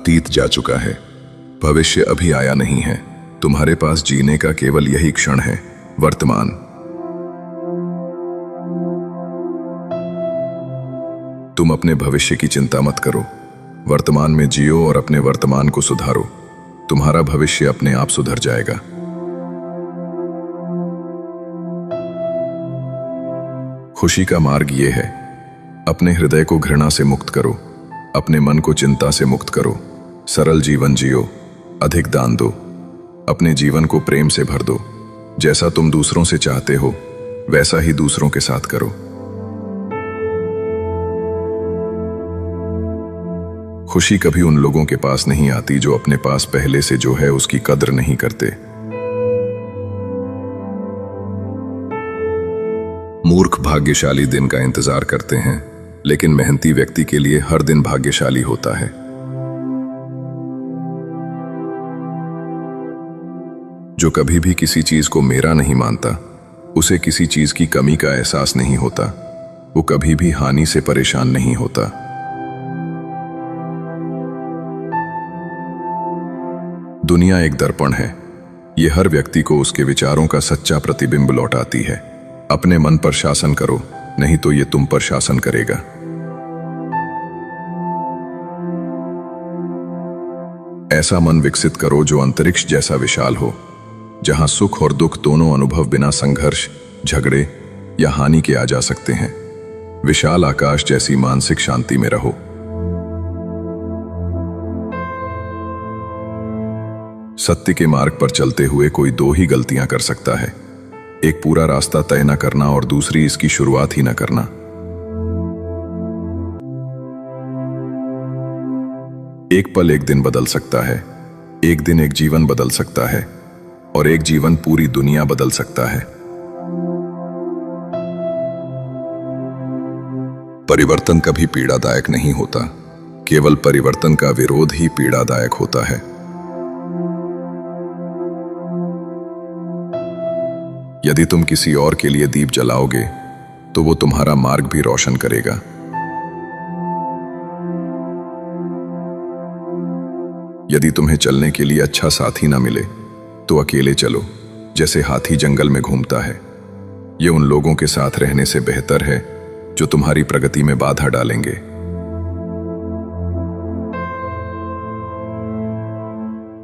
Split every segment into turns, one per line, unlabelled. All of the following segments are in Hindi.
अतीत जा चुका है, भविष्य अभी आया नहीं है। तुम्हारे पास जीने का केवल यही क्षण है, वर्तमान। तुम अपने भविष्य की चिंता मत करो, वर्तमान में जियो और अपने वर्तमान को सुधारो। तुम्हारा भविष्य अपने आप सुधर जाएगा। खुशी का मार्ग ये है, अपने हृदय को घृणा से मुक्त करो, अपने मन को चिंता से मुक्त करो, सरल जीवन जियो, अधिक दान दो, अपने जीवन को प्रेम से भर दो। जैसा तुम दूसरों से चाहते हो वैसा ही दूसरों के साथ करो। खुशी कभी उन लोगों के पास नहीं आती जो अपने पास पहले से जो है उसकी कद्र नहीं करते। मूर्ख भाग्यशाली दिन का इंतजार करते हैं, लेकिन मेहनती व्यक्ति के लिए हर दिन भाग्यशाली होता है। जो कभी भी किसी चीज को मेरा नहीं मानता, उसे किसी चीज की कमी का एहसास नहीं होता। वो कभी भी हानि से परेशान नहीं होता। दुनिया एक दर्पण है, ये हर व्यक्ति को उसके विचारों का सच्चा प्रतिबिंब लौटाती है। अपने मन पर शासन करो, नहीं तो ये तुम पर शासन करेगा। ऐसा मन विकसित करो जो अंतरिक्ष जैसा विशाल हो, जहां सुख और दुख दोनों अनुभव बिना संघर्ष, झगड़े या हानि के आ जा सकते हैं। विशाल आकाश जैसी मानसिक शांति में रहो। सत्य के मार्ग पर चलते हुए कोई दो ही गलतियां कर सकता है, एक पूरा रास्ता तय न करना और दूसरी इसकी शुरुआत ही न करना। एक पल एक दिन बदल सकता है, एक दिन एक जीवन बदल सकता है, और एक जीवन पूरी दुनिया बदल सकता है। परिवर्तन कभी पीड़ादायक नहीं होता, केवल परिवर्तन का विरोध ही पीड़ादायक होता है। यदि तुम किसी और के लिए दीप जलाओगे तो वो तुम्हारा मार्ग भी रोशन करेगा। यदि तुम्हें चलने के लिए अच्छा साथी ना मिले तो अकेले चलो, जैसे हाथी जंगल में घूमता है। ये उन लोगों के साथ रहने से बेहतर है जो तुम्हारी प्रगति में बाधा डालेंगे।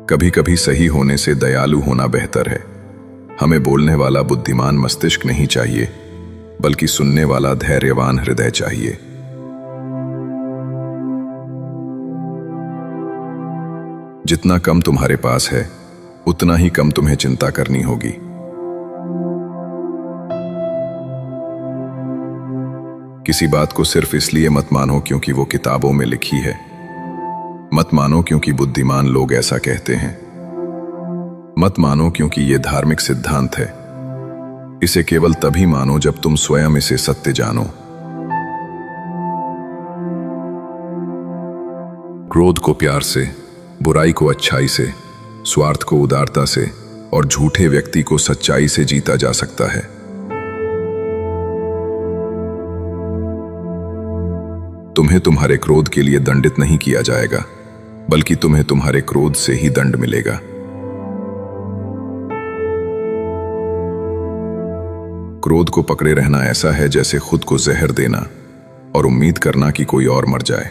कभी कभी सही होने से दयालु होना बेहतर है। हमें बोलने वाला बुद्धिमान मस्तिष्क नहीं चाहिए, बल्कि सुनने वाला धैर्यवान हृदय चाहिए। जितना कम तुम्हारे पास है, उतना ही कम तुम्हें चिंता करनी होगी। किसी बात को सिर्फ इसलिए मत मानो क्योंकि वो किताबों में लिखी है। मत मानो क्योंकि बुद्धिमान लोग ऐसा कहते हैं। मत मानो क्योंकि ये धार्मिक सिद्धांत है। इसे केवल तभी मानो जब तुम स्वयं इसे सत्य जानो। क्रोध को प्यार से, बुराई को अच्छाई से, स्वार्थ को उदारता से और झूठे व्यक्ति को सच्चाई से जीता जा सकता है। तुम्हें तुम्हारे क्रोध के लिए दंडित नहीं किया जाएगा, बल्कि तुम्हें तुम्हारे क्रोध से ही दंड मिलेगा। क्रोध को पकड़े रहना ऐसा है जैसे खुद को जहर देना और उम्मीद करना कि कोई और मर जाए।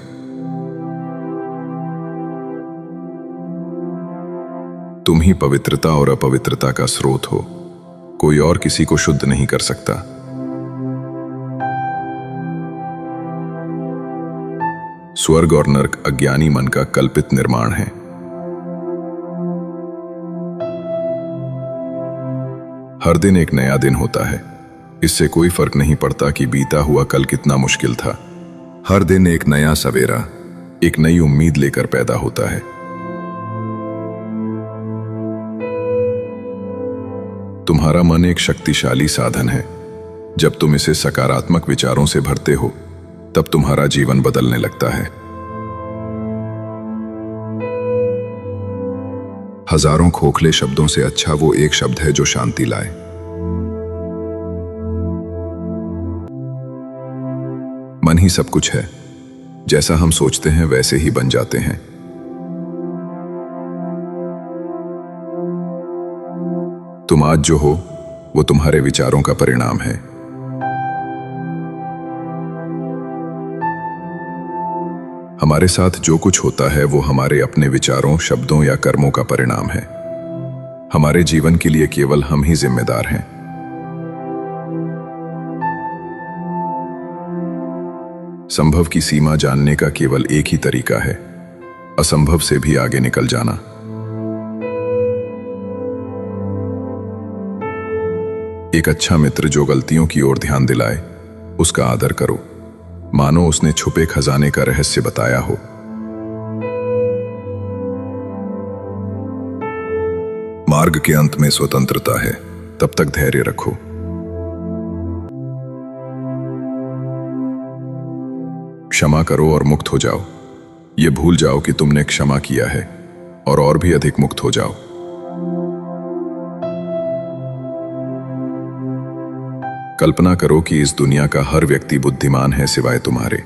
तुम ही पवित्रता और अपवित्रता का स्रोत हो, कोई और किसी को शुद्ध नहीं कर सकता। स्वर्ग और नरक अज्ञानी मन का कल्पित निर्माण है। हर दिन एक नया दिन होता है, इससे कोई फर्क नहीं पड़ता कि बीता हुआ कल कितना मुश्किल था। हर दिन एक नया सवेरा, एक नई उम्मीद लेकर पैदा होता है। तुम्हारा मन एक शक्तिशाली साधन है। जब तुम इसे सकारात्मक विचारों से भरते हो, तब तुम्हारा जीवन बदलने लगता है। हजारों खोखले शब्दों से अच्छा वो एक शब्द है जो शांति लाए। मन ही सब कुछ है। जैसा हम सोचते हैं वैसे ही बन जाते हैं। तुम आज जो हो वो तुम्हारे विचारों का परिणाम है। हमारे साथ जो कुछ होता है वो हमारे अपने विचारों, शब्दों या कर्मों का परिणाम है। हमारे जीवन के लिए केवल हम ही जिम्मेदार हैं। संभव की सीमा जानने का केवल एक ही तरीका है, असंभव से भी आगे निकल जाना। एक अच्छा मित्र जो गलतियों की ओर ध्यान दिलाए, उसका आदर करो, मानो उसने छुपे खजाने का रहस्य बताया हो। मार्ग के अंत में स्वतंत्रता है, तब तक धैर्य रखो। क्षमा करो और मुक्त हो जाओ। ये भूल जाओ कि तुमने क्षमा किया है और भी अधिक मुक्त हो जाओ। कल्पना करो कि इस दुनिया का हर व्यक्ति बुद्धिमान है सिवाय तुम्हारे।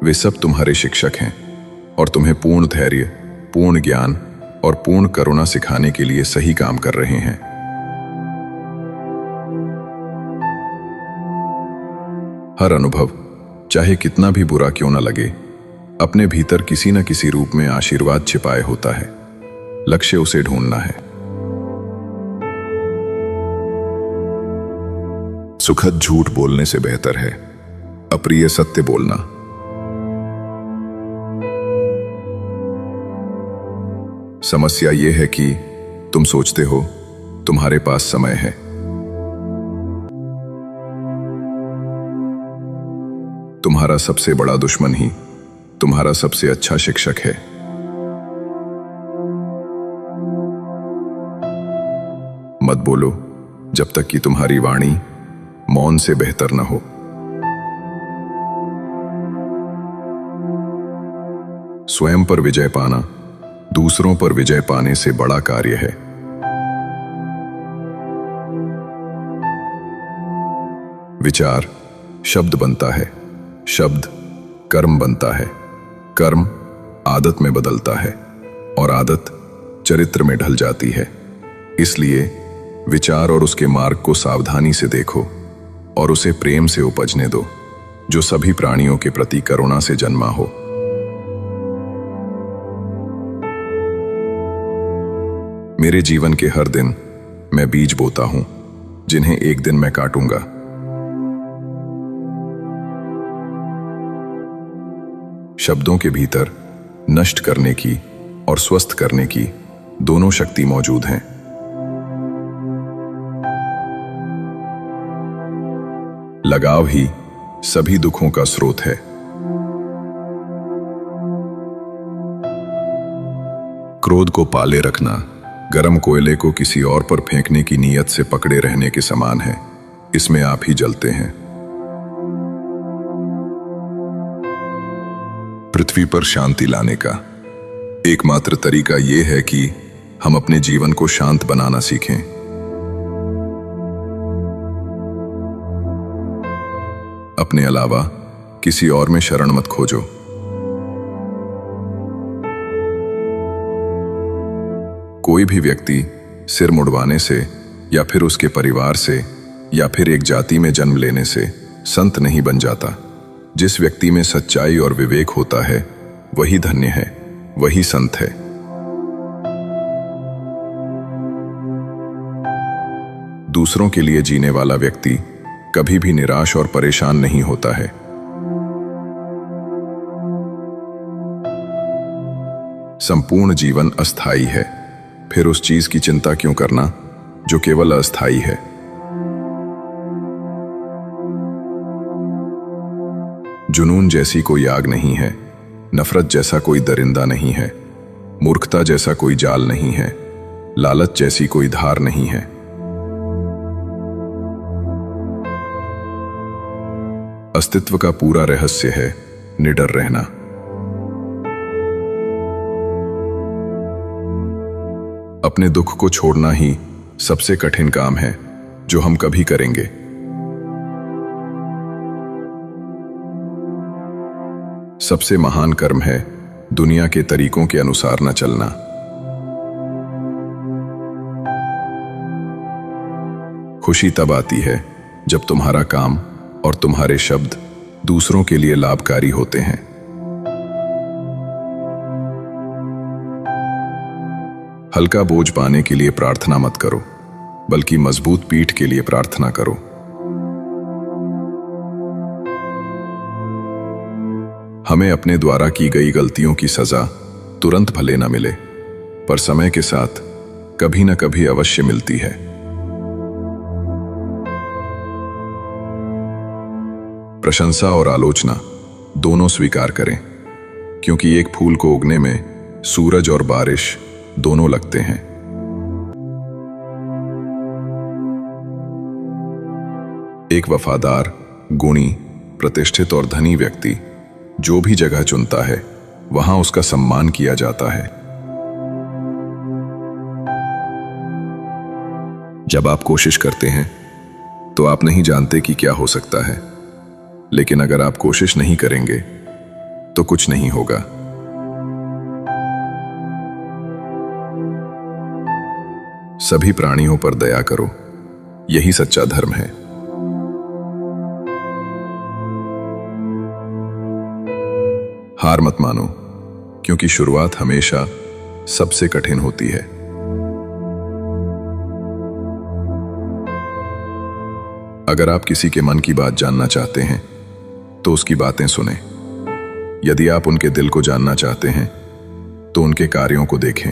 वे सब तुम्हारे शिक्षक हैं और तुम्हें पूर्ण धैर्य, पूर्ण ज्ञान और पूर्ण करुणा सिखाने के लिए सही काम कर रहे हैं। हर अनुभव, चाहे कितना भी बुरा क्यों न लगे, अपने भीतर किसी न किसी रूप में आशीर्वाद छिपाए होता है। लक्ष्य उसे ढूंढना है। सुखद झूठ बोलने से बेहतर है अप्रिय सत्य बोलना। समस्या यह है कि तुम सोचते हो तुम्हारे पास समय है। तुम्हारा सबसे बड़ा दुश्मन ही तुम्हारा सबसे अच्छा शिक्षक है। मत बोलो जब तक कि तुम्हारी वाणी मौन से बेहतर न हो। स्वयं पर विजय पाना दूसरों पर विजय पाने से बड़ा कार्य है। विचार शब्द बनता है, शब्द कर्म बनता है, कर्म आदत में बदलता है और आदत चरित्र में ढल जाती है। इसलिए विचार और उसके मार्ग को सावधानी से देखो और उसे प्रेम से उपजने दो, जो सभी प्राणियों के प्रति करुणा से जन्मा हो। मेरे जीवन के हर दिन मैं बीज बोता हूं, जिन्हें एक दिन मैं काटूंगा। शब्दों के भीतर नष्ट करने की और स्वस्थ करने की दोनों शक्ति मौजूद हैं। लगाव ही सभी दुखों का स्रोत है। क्रोध को पाले रखना गरम कोयले को किसी और पर फेंकने की नीयत से पकड़े रहने के समान है। इसमें आप ही जलते हैं। पृथ्वी पर शांति लाने का एकमात्र तरीका यह है कि हम अपने जीवन को शांत बनाना सीखें। अपने अलावा किसी और में शरण मत खोजो। कोई भी व्यक्ति सिर मुड़वाने से या फिर उसके परिवार से या फिर एक जाति में जन्म लेने से संत नहीं बन जाता। जिस व्यक्ति में सच्चाई और विवेक होता है वही धन्य है, वही संत है। दूसरों के लिए जीने वाला व्यक्ति कभी भी निराश और परेशान नहीं होता है। संपूर्ण जीवन अस्थाई है, फिर उस चीज की चिंता क्यों करना जो केवल अस्थाई है। जुनून जैसी कोई आग नहीं है, नफरत जैसा कोई दरिंदा नहीं है, मूर्खता जैसा कोई जाल नहीं है, लालच जैसी कोई धार नहीं है। अस्तित्व का पूरा रहस्य है निडर रहना। अपने दुख को छोड़ना ही सबसे कठिन काम है जो हम कभी करेंगे। सबसे महान कर्म है दुनिया के तरीकों के अनुसार न चलना। खुशी तब आती है जब तुम्हारा काम और तुम्हारे शब्द दूसरों के लिए लाभकारी होते हैं। हल्का बोझ पाने के लिए प्रार्थना मत करो, बल्कि मजबूत पीठ के लिए प्रार्थना करो। हमें अपने द्वारा की गई गलतियों की सजा तुरंत भले न मिले, पर समय के साथ कभी न कभी अवश्य मिलती है। प्रशंसा और आलोचना दोनों स्वीकार करें, क्योंकि एक फूल को उगने में सूरज और बारिश दोनों लगते हैं। एक वफादार, गुणी, प्रतिष्ठित और धनी व्यक्ति जो भी जगह चुनता है, वहां उसका सम्मान किया जाता है। जब आप कोशिश करते हैं तो आप नहीं जानते कि क्या हो सकता है, लेकिन अगर आप कोशिश नहीं करेंगे तो कुछ नहीं होगा। सभी प्राणियों पर दया करो, यही सच्चा धर्म है। हार मत मानो, क्योंकि शुरुआत हमेशा सबसे कठिन होती है। अगर आप किसी के मन की बात जानना चाहते हैं तो उसकी बातें सुनें। यदि आप उनके दिल को जानना चाहते हैं तो उनके कार्यों को देखें।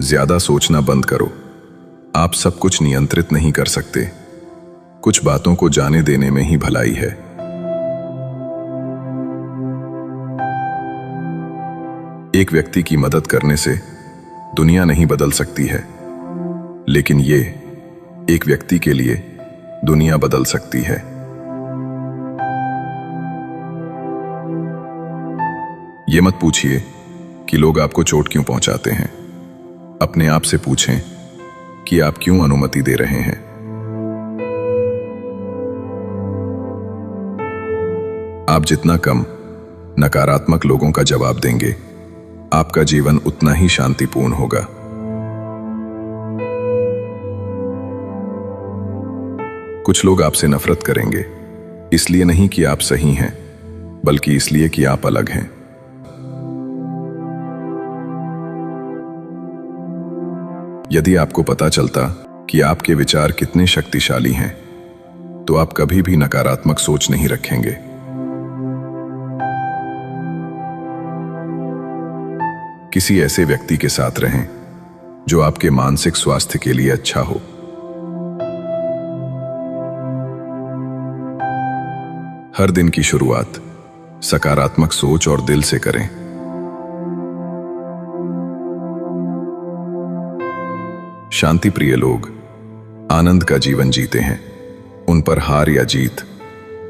ज्यादा सोचना बंद करो। आप सब कुछ नियंत्रित नहीं कर सकते। कुछ बातों को जाने देने में ही भलाई है। एक व्यक्ति की मदद करने से दुनिया नहीं बदल सकती है, लेकिन ये एक व्यक्ति के लिए दुनिया बदल सकती है। ये मत पूछिए कि लोग आपको चोट क्यों पहुंचाते हैं। अपने आप से पूछें कि आप क्यों अनुमति दे रहे हैं। आप जितना कम नकारात्मक लोगों का जवाब देंगे, आपका जीवन उतना ही शांतिपूर्ण होगा। कुछ लोग आपसे नफरत करेंगे, इसलिए नहीं कि आप सही हैं, बल्कि इसलिए कि आप अलग हैं। यदि आपको पता चलता कि आपके विचार कितने शक्तिशाली हैं, तो आप कभी भी नकारात्मक सोच नहीं रखेंगे। किसी ऐसे व्यक्ति के साथ रहें जो आपके मानसिक स्वास्थ्य के लिए अच्छा हो। हर दिन की शुरुआत सकारात्मक सोच और दिल से करें। शांति प्रिय लोग आनंद का जीवन जीते हैं। उन पर हार या जीत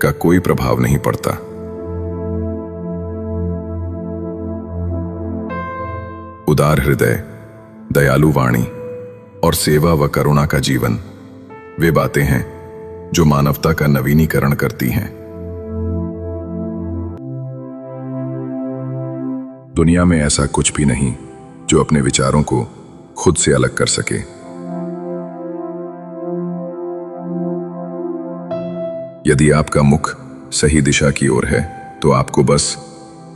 का कोई प्रभाव नहीं पड़ता। उदार हृदय, दयालु वाणी और सेवा व करुणा का जीवन वे बातें हैं जो मानवता का नवीनीकरण करती हैं। दुनिया में ऐसा कुछ भी नहीं जो अपने विचारों को खुद से अलग कर सके। यदि आपका मुख सही दिशा की ओर है तो आपको बस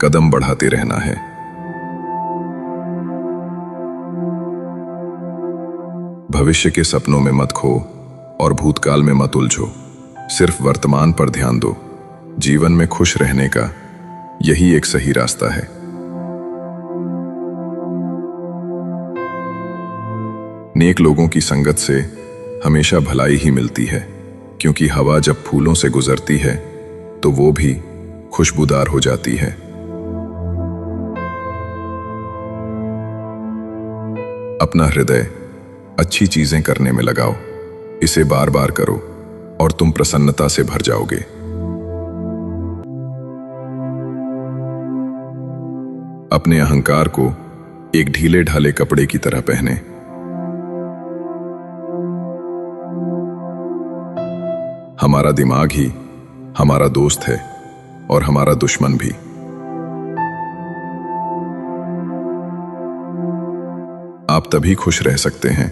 कदम बढ़ाते रहना है। भविष्य के सपनों में मत खो और भूतकाल में मत उलझो। सिर्फ वर्तमान पर ध्यान दो। जीवन में खुश रहने का यही एक सही रास्ता है। नेक लोगों की संगत से हमेशा भलाई ही मिलती है, क्योंकि हवा जब फूलों से गुजरती है तो वो भी खुशबूदार हो जाती है। अपना हृदय अच्छी चीजें करने में लगाओ। इसे बार बार करो और तुम प्रसन्नता से भर जाओगे। अपने अहंकार को एक ढीले ढाले कपड़े की तरह पहने। हमारा दिमाग ही हमारा दोस्त है और हमारा दुश्मन भी। आप तभी खुश रह सकते हैं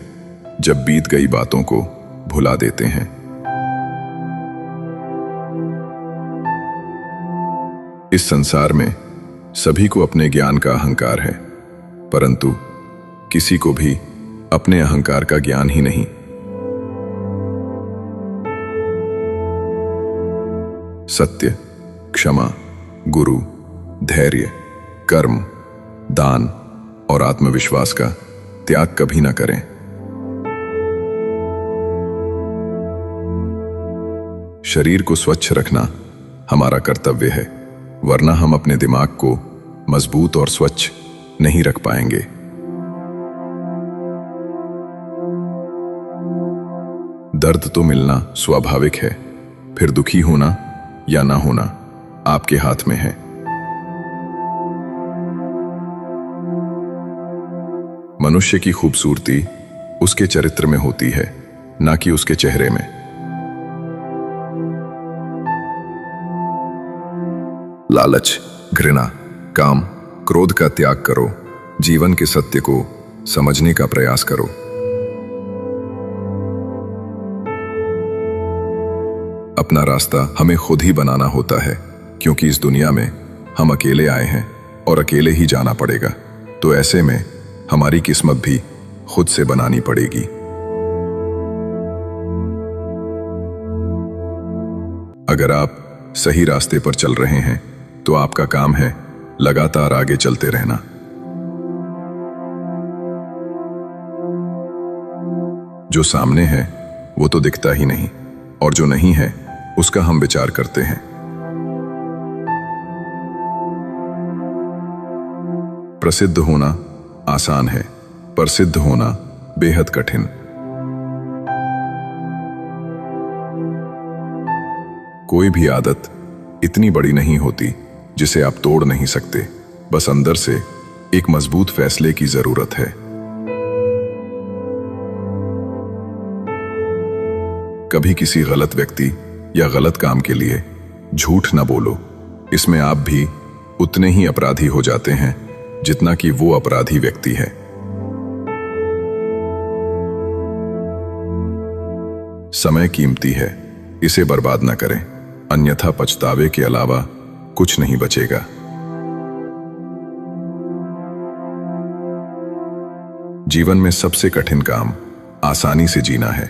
जब बीत गई बातों को भुला देते हैं। इस संसार में सभी को अपने ज्ञान का अहंकार है, परंतु किसी को भी अपने अहंकार का ज्ञान ही नहीं। सत्य, क्षमा, गुरु, धैर्य, कर्म, दान और आत्मविश्वास का त्याग कभी ना करें। शरीर को स्वच्छ रखना हमारा कर्तव्य है, वरना हम अपने दिमाग को मजबूत और स्वच्छ नहीं रख पाएंगे। दर्द तो मिलना स्वाभाविक है, फिर दुखी होना या ना होना आपके हाथ में है। मनुष्य की खूबसूरती उसके चरित्र में होती है, ना कि उसके चेहरे में। लालच, घृणा, काम, क्रोध का त्याग करो। जीवन के सत्य को समझने का प्रयास करो। अपना रास्ता हमें खुद ही बनाना होता है, क्योंकि इस दुनिया में हम अकेले आए हैं और अकेले ही जाना पड़ेगा। तो ऐसे में हमारी किस्मत भी खुद से बनानी पड़ेगी। अगर आप सही रास्ते पर चल रहे हैं तो आपका काम है लगातार आगे चलते रहना। जो सामने है वो तो दिखता ही नहीं, और जो नहीं है उसका हम विचार करते हैं। प्रसिद्ध होना आसान है, पर सिद्ध होना बेहद कठिन। कोई भी आदत इतनी बड़ी नहीं होती जिसे आप तोड़ नहीं सकते, बस अंदर से एक मजबूत फैसले की जरूरत है। कभी किसी गलत व्यक्ति या गलत काम के लिए झूठ न बोलो। इसमें आप भी उतने ही अपराधी हो जाते हैं जितना कि वो अपराधी व्यक्ति है। समय कीमती है, इसे बर्बाद न करें, अन्यथा पछतावे के अलावा कुछ नहीं बचेगा। जीवन में सबसे कठिन काम आसानी से जीना है।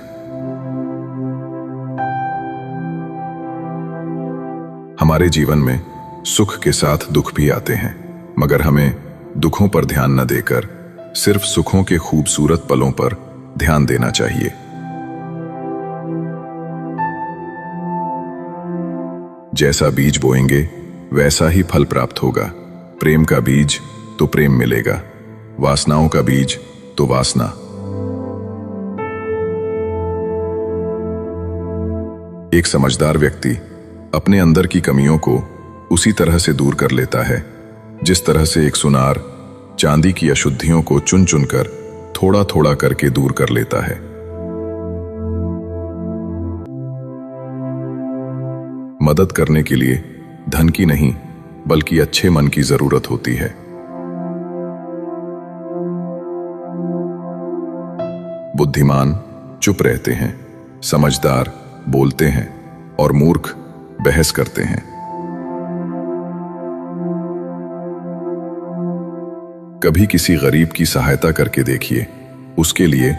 हमारे जीवन में सुख के साथ दुख भी आते हैं, मगर हमें दुखों पर ध्यान न देकर सिर्फ सुखों के खूबसूरत पलों पर ध्यान देना चाहिए। जैसा बीज बोएंगे वैसा ही फल प्राप्त होगा। प्रेम का बीज तो प्रेम मिलेगा, वासनाओं का बीज तो वासना। एक समझदार व्यक्ति अपने अंदर की कमियों को उसी तरह से दूर कर लेता है जिस तरह से एक सुनार चांदी की अशुद्धियों को चुन चुनकर थोड़ा थोड़ा करके दूर कर लेता है। मदद करने के लिए धन की नहीं बल्कि अच्छे मन की जरूरत होती है। बुद्धिमान चुप रहते हैं, समझदार बोलते हैं और मूर्ख बहस करते हैं। कभी किसी गरीब की सहायता करके देखिए, उसके लिए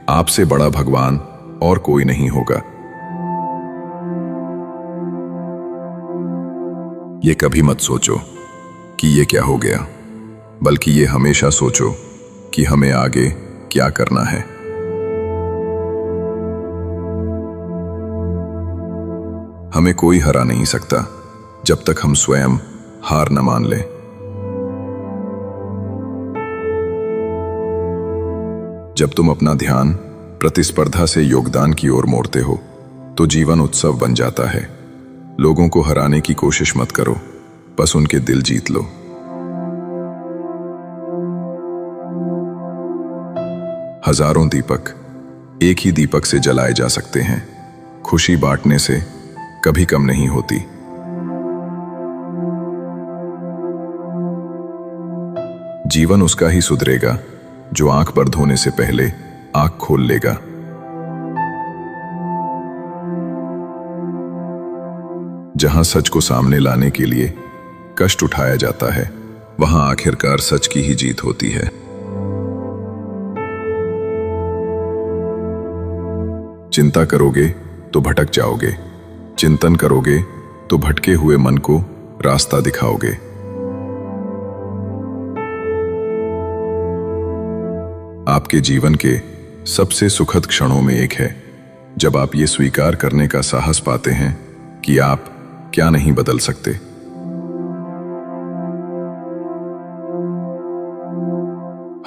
आपसे बड़ा भगवान और कोई नहीं होगा। ये कभी मत सोचो कि ये क्या हो गया, बल्कि ये हमेशा सोचो कि हमें आगे क्या करना है। हमें कोई हरा नहीं सकता जब तक हम स्वयं हार न मान लें। जब तुम अपना ध्यान प्रतिस्पर्धा से योगदान की ओर मोड़ते हो तो जीवन उत्सव बन जाता है। लोगों को हराने की कोशिश मत करो, बस उनके दिल जीत लो। हजारों दीपक एक ही दीपक से जलाए जा सकते हैं। खुशी बांटने से कभी कम नहीं होती। जीवन उसका ही सुधरेगा जो आंख बंद होने से पहले आंख खोल लेगा। जहां सच को सामने लाने के लिए कष्ट उठाया जाता है, वहां आखिरकार सच की ही जीत होती है। चिंता करोगे तो भटक जाओगे, चिंतन करोगे तो भटके हुए मन को रास्ता दिखाओगे। आपके जीवन के सबसे सुखद क्षणों में एक है जब आप ये स्वीकार करने का साहस पाते हैं कि आप क्या नहीं बदल सकते।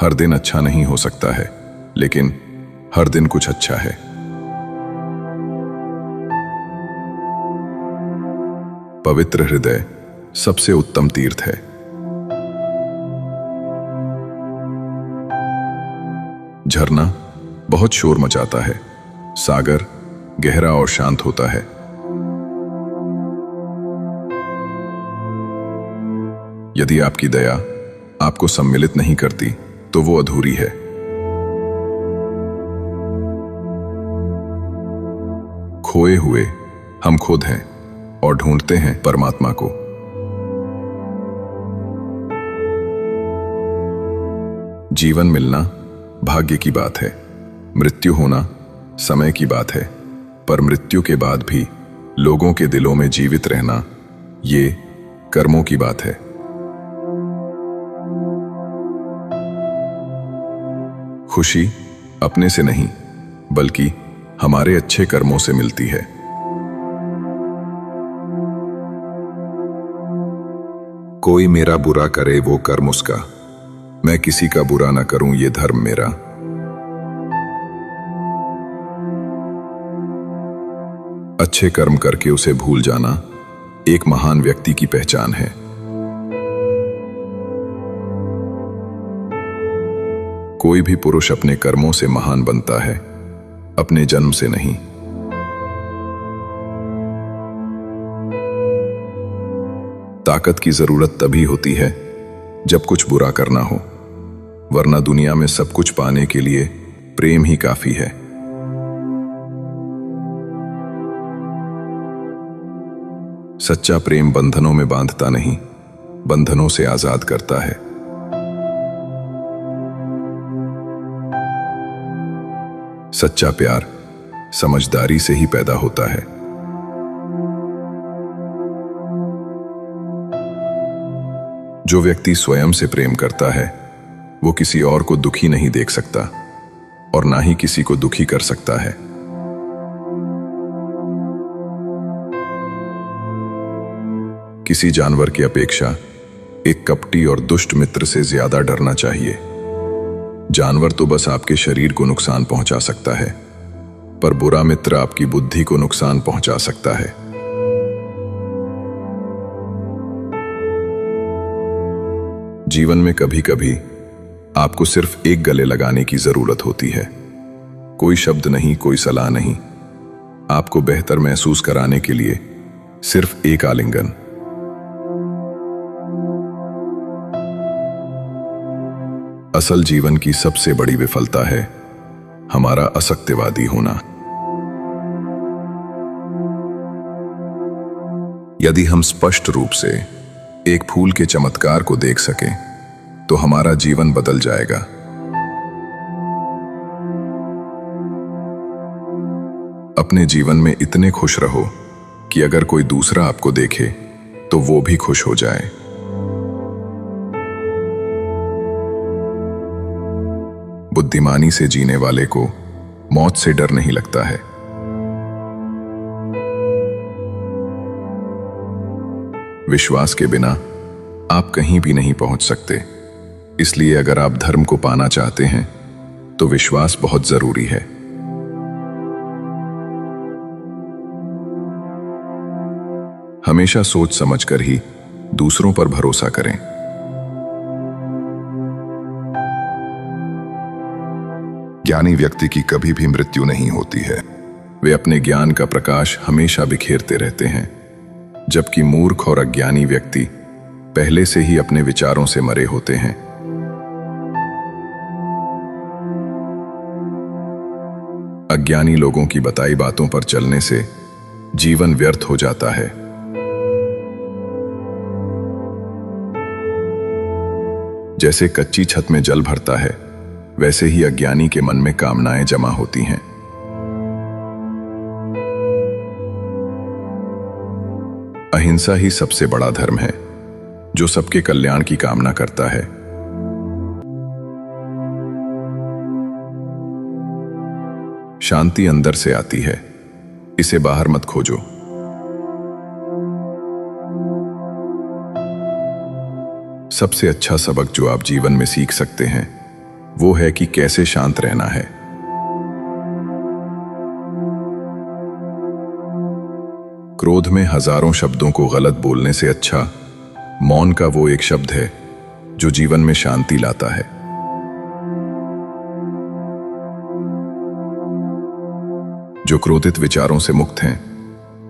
हर दिन अच्छा नहीं हो सकता है, लेकिन हर दिन कुछ अच्छा है। पवित्र हृदय सबसे उत्तम तीर्थ है। झरना बहुत शोर मचाता है, सागर गहरा और शांत होता है। यदि आपकी दया आपको सम्मिलित नहीं करती तो वो अधूरी है। खोए हुए हम खुद हैं और ढूंढते हैं परमात्मा को। जीवन मिलना भाग्य की बात है, मृत्यु होना समय की बात है, पर मृत्यु के बाद भी लोगों के दिलों में जीवित रहना ये कर्मों की बात है। खुशी अपने से नहीं बल्कि हमारे अच्छे कर्मों से मिलती है। कोई मेरा बुरा करे वो कर्म उसका, मैं किसी का बुरा ना करूं ये धर्म मेरा। अच्छे कर्म करके उसे भूल जाना एक महान व्यक्ति की पहचान है। कोई भी पुरुष अपने कर्मों से महान बनता है, अपने जन्म से नहीं। ताकत की जरूरत तभी होती है जब कुछ बुरा करना हो, वरना दुनिया में सब कुछ पाने के लिए प्रेम ही काफी है। सच्चा प्रेम बंधनों में बांधता नहीं, बंधनों से आजाद करता है। सच्चा प्यार समझदारी से ही पैदा होता है। जो व्यक्ति स्वयं से प्रेम करता है वो किसी और को दुखी नहीं देख सकता और ना ही किसी को दुखी कर सकता है। किसी जानवर की अपेक्षा एक कपटी और दुष्ट मित्र से ज्यादा डरना चाहिए। जानवर तो बस आपके शरीर को नुकसान पहुंचा सकता है, पर बुरा मित्र आपकी बुद्धि को नुकसान पहुंचा सकता है। जीवन में कभी कभी आपको सिर्फ एक गले लगाने की जरूरत होती है। कोई शब्द नहीं, कोई सलाह नहीं, आपको बेहतर महसूस कराने के लिए सिर्फ एक आलिंगन। असल जीवन की सबसे बड़ी विफलता है हमारा असत्यवादी होना। यदि हम स्पष्ट रूप से एक फूल के चमत्कार को देख सकें तो हमारा जीवन बदल जाएगा। अपने जीवन में इतने खुश रहो कि अगर कोई दूसरा आपको देखे तो वो भी खुश हो जाए। बुद्धिमानी से जीने वाले को मौत से डर नहीं लगता है। विश्वास के बिना आप कहीं भी नहीं पहुंच सकते, इसलिए अगर आप धर्म को पाना चाहते हैं तो विश्वास बहुत जरूरी है। हमेशा सोच समझकर ही दूसरों पर भरोसा करें। ज्ञानी व्यक्ति की कभी भी मृत्यु नहीं होती है। वे अपने ज्ञान का प्रकाश हमेशा बिखेरते रहते हैं, जबकि मूर्ख और अज्ञानी व्यक्ति पहले से ही अपने विचारों से मरे होते हैं। अज्ञानी लोगों की बताई बातों पर चलने से जीवन व्यर्थ हो जाता है। जैसे कच्ची छत में जल भरता है, वैसे ही अज्ञानी के मन में कामनाएं जमा होती हैं। अहिंसा ही सबसे बड़ा धर्म है, जो सबके कल्याण की कामना करता है। शांति अंदर से आती है, इसे बाहर मत खोजो। सबसे अच्छा सबक जो आप जीवन में सीख सकते हैं वो है कि कैसे शांत रहना है। क्रोध में हजारों शब्दों को गलत बोलने से अच्छा मौन का वो एक शब्द है जो जीवन में शांति लाता है। जो क्रोधित विचारों से मुक्त हैं,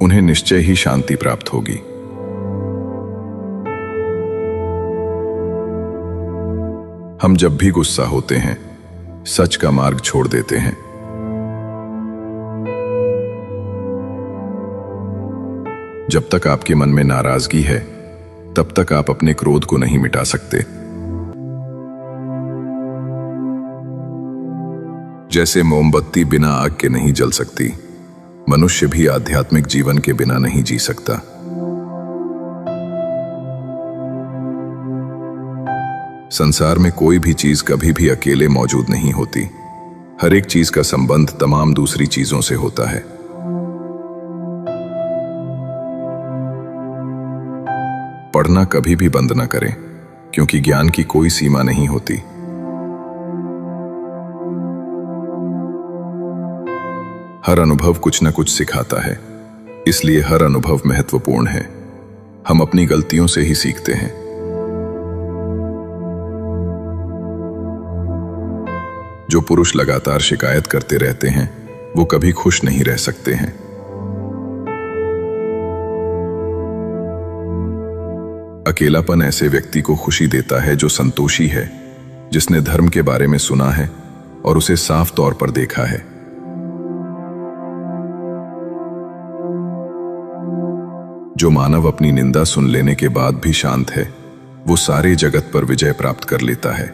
उन्हें निश्चय ही शांति प्राप्त होगी। हम जब भी गुस्सा होते हैं, सच का मार्ग छोड़ देते हैं। जब तक आपके मन में नाराजगी है, तब तक आप अपने क्रोध को नहीं मिटा सकते। जैसे मोमबत्ती बिना आग के नहीं जल सकती, मनुष्य भी आध्यात्मिक जीवन के बिना नहीं जी सकता। संसार में कोई भी चीज कभी भी अकेले मौजूद नहीं होती। हर एक चीज का संबंध तमाम दूसरी चीजों से होता है। पढ़ना कभी भी बंद न करें, क्योंकि ज्ञान की कोई सीमा नहीं होती। हर अनुभव कुछ न कुछ सिखाता है, इसलिए हर अनुभव महत्वपूर्ण है। हम अपनी गलतियों से ही सीखते हैं। जो पुरुष लगातार शिकायत करते रहते हैं, वो कभी खुश नहीं रह सकते हैं। अकेलापन ऐसे व्यक्ति को खुशी देता है जो संतोषी है, जिसने धर्म के बारे में सुना है और उसे साफ तौर पर देखा है। जो मानव अपनी निंदा सुन लेने के बाद भी शांत है, वो सारे जगत पर विजय प्राप्त कर लेता है।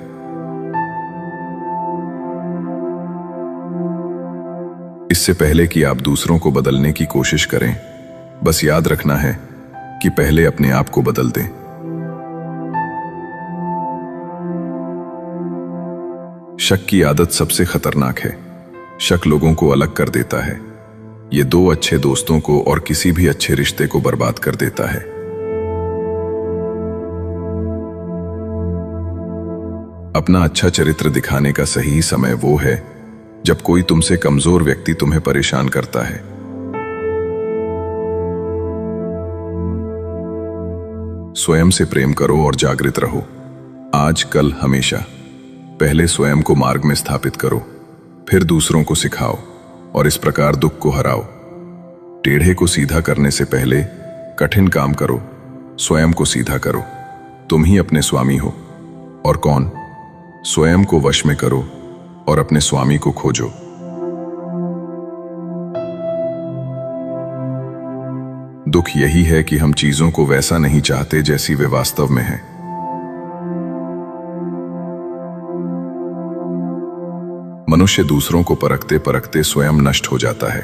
इससे पहले कि आप दूसरों को बदलने की कोशिश करें, बस याद रखना है कि पहले अपने आप को बदल दें। शक की आदत सबसे खतरनाक है। शक लोगों को अलग कर देता है। ये दो अच्छे दोस्तों को और किसी भी अच्छे रिश्ते को बर्बाद कर देता है। अपना अच्छा चरित्र दिखाने का सही समय वो है जब कोई तुमसे कमजोर व्यक्ति तुम्हें परेशान करता है। स्वयं से प्रेम करो और जागृत रहो। आज, कल, हमेशा। पहले स्वयं को मार्ग में स्थापित करो, फिर दूसरों को सिखाओ और इस प्रकार दुख को हराओ। टेढ़े को सीधा करने से पहले कठिन काम करो, स्वयं को सीधा करो। तुम ही अपने स्वामी हो। और कौन? स्वयं को वश में करो और अपने स्वामी को खोजो। दुख यही है कि हम चीजों को वैसा नहीं चाहते जैसी वे वास्तव में हैं। मनुष्य दूसरों को परखते परखते स्वयं नष्ट हो जाता है।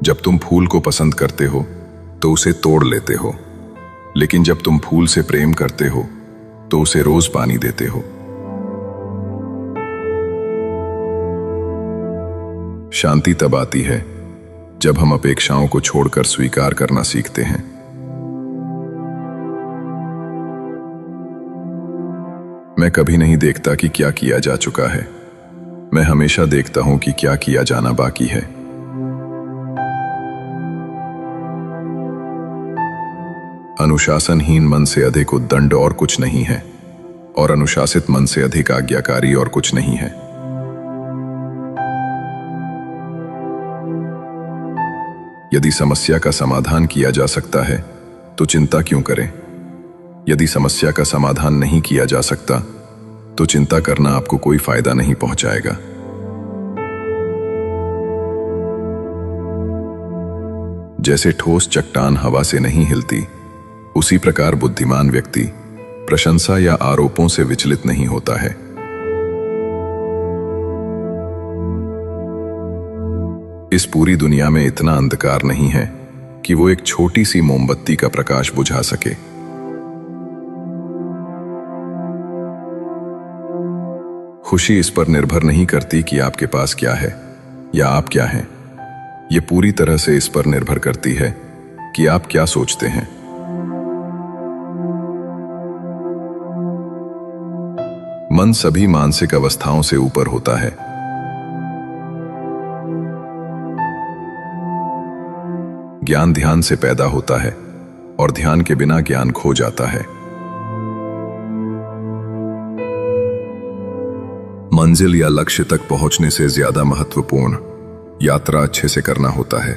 जब तुम फूल को पसंद करते हो तो उसे तोड़ लेते हो, लेकिन जब तुम फूल से प्रेम करते हो तो उसे रोज पानी देते हो। शांति तब आती है जब हम अपेक्षाओं को छोड़कर स्वीकार करना सीखते हैं। मैं कभी नहीं देखता कि क्या किया जा चुका है, मैं हमेशा देखता हूं कि क्या किया जाना बाकी है। अनुशासनहीन मन से अधिक उद्दंड और कुछ नहीं है, और अनुशासित मन से अधिक आज्ञाकारी और कुछ नहीं है। यदि समस्या का समाधान किया जा सकता है तो चिंता क्यों करें? यदि समस्या का समाधान नहीं किया जा सकता तो चिंता करना आपको कोई फायदा नहीं पहुंचाएगा। जैसे ठोस चट्टान हवा से नहीं हिलती, उसी प्रकार बुद्धिमान व्यक्ति प्रशंसा या आरोपों से विचलित नहीं होता है। इस पूरी दुनिया में इतना अंधकार नहीं है कि वो एक छोटी सी मोमबत्ती का प्रकाश बुझा सके। खुशी इस पर निर्भर नहीं करती कि आपके पास क्या है या आप क्या हैं। ये पूरी तरह से इस पर निर्भर करती है कि आप क्या सोचते हैं। मन सभी मानसिक अवस्थाओं से ऊपर होता है। ज्ञान ध्यान से पैदा होता है और ध्यान के बिना ज्ञान खो जाता है। मंजिल या लक्ष्य तक पहुंचने से ज्यादा महत्वपूर्ण यात्रा अच्छे से करना होता है।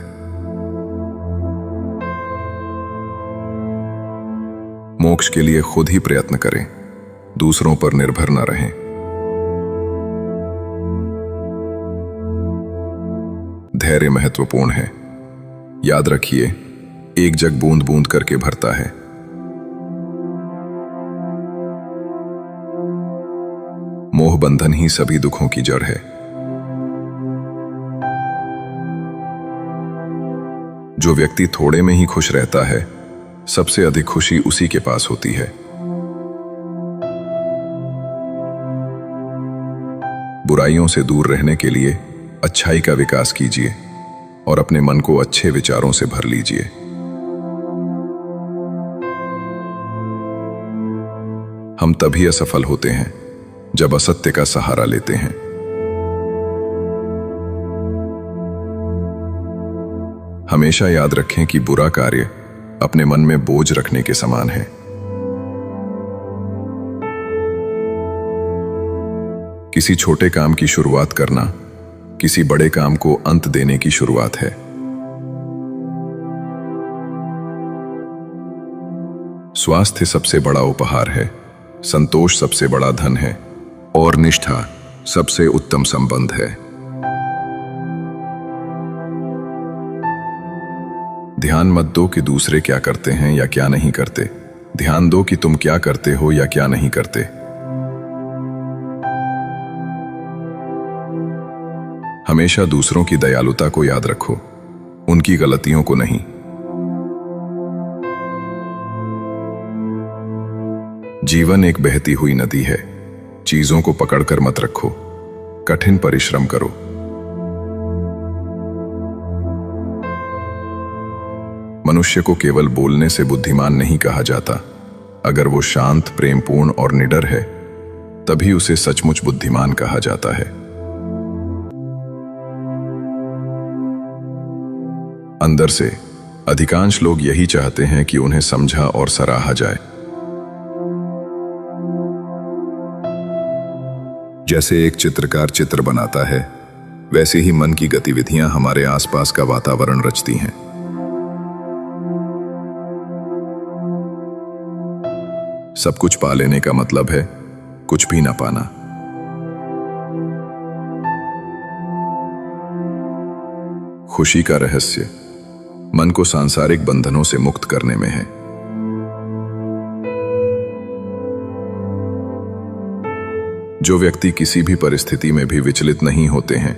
मोक्ष के लिए खुद ही प्रयत्न करें, दूसरों पर निर्भर न रहें। धैर्य महत्वपूर्ण है। याद रखिए, एक जग बूंद बूंद करके भरता है। मोह बंधन ही सभी दुखों की जड़ है। जो व्यक्ति थोड़े में ही खुश रहता है, सबसे अधिक खुशी उसी के पास होती है। बुराइयों से दूर रहने के लिए अच्छाई का विकास कीजिए और अपने मन को अच्छे विचारों से भर लीजिए। हम तभी असफल होते हैं जब असत्य का सहारा लेते हैं। हमेशा याद रखें कि बुरा कार्य अपने मन में बोझ रखने के समान है। किसी छोटे काम की शुरुआत करना किसी बड़े काम को अंत देने की शुरुआत है। स्वास्थ्य सबसे बड़ा उपहार है, संतोष सबसे बड़ा धन है और निष्ठा सबसे उत्तम संबंध है। ध्यान मत दो कि दूसरे क्या करते हैं या क्या नहीं करते, ध्यान दो कि तुम क्या करते हो या क्या नहीं करते। हमेशा दूसरों की दयालुता को याद रखो, उनकी गलतियों को नहीं। जीवन एक बहती हुई नदी है, चीजों को पकड़कर मत रखो, कठिन परिश्रम करो। मनुष्य को केवल बोलने से बुद्धिमान नहीं कहा जाता। अगर वो शांत, प्रेमपूर्ण और निडर है, तभी उसे सचमुच बुद्धिमान कहा जाता है। अंदर से अधिकांश लोग यही चाहते हैं कि उन्हें समझा और सराहा जाए। जैसे एक चित्रकार चित्र बनाता है, वैसे ही मन की गतिविधियां हमारे आसपास का वातावरण रचती हैं। सब कुछ पा लेने का मतलब है कुछ भी ना पाना। खुशी का रहस्य मन को सांसारिक बंधनों से मुक्त करने में है। जो व्यक्ति किसी भी परिस्थिति में भी विचलित नहीं होते हैं,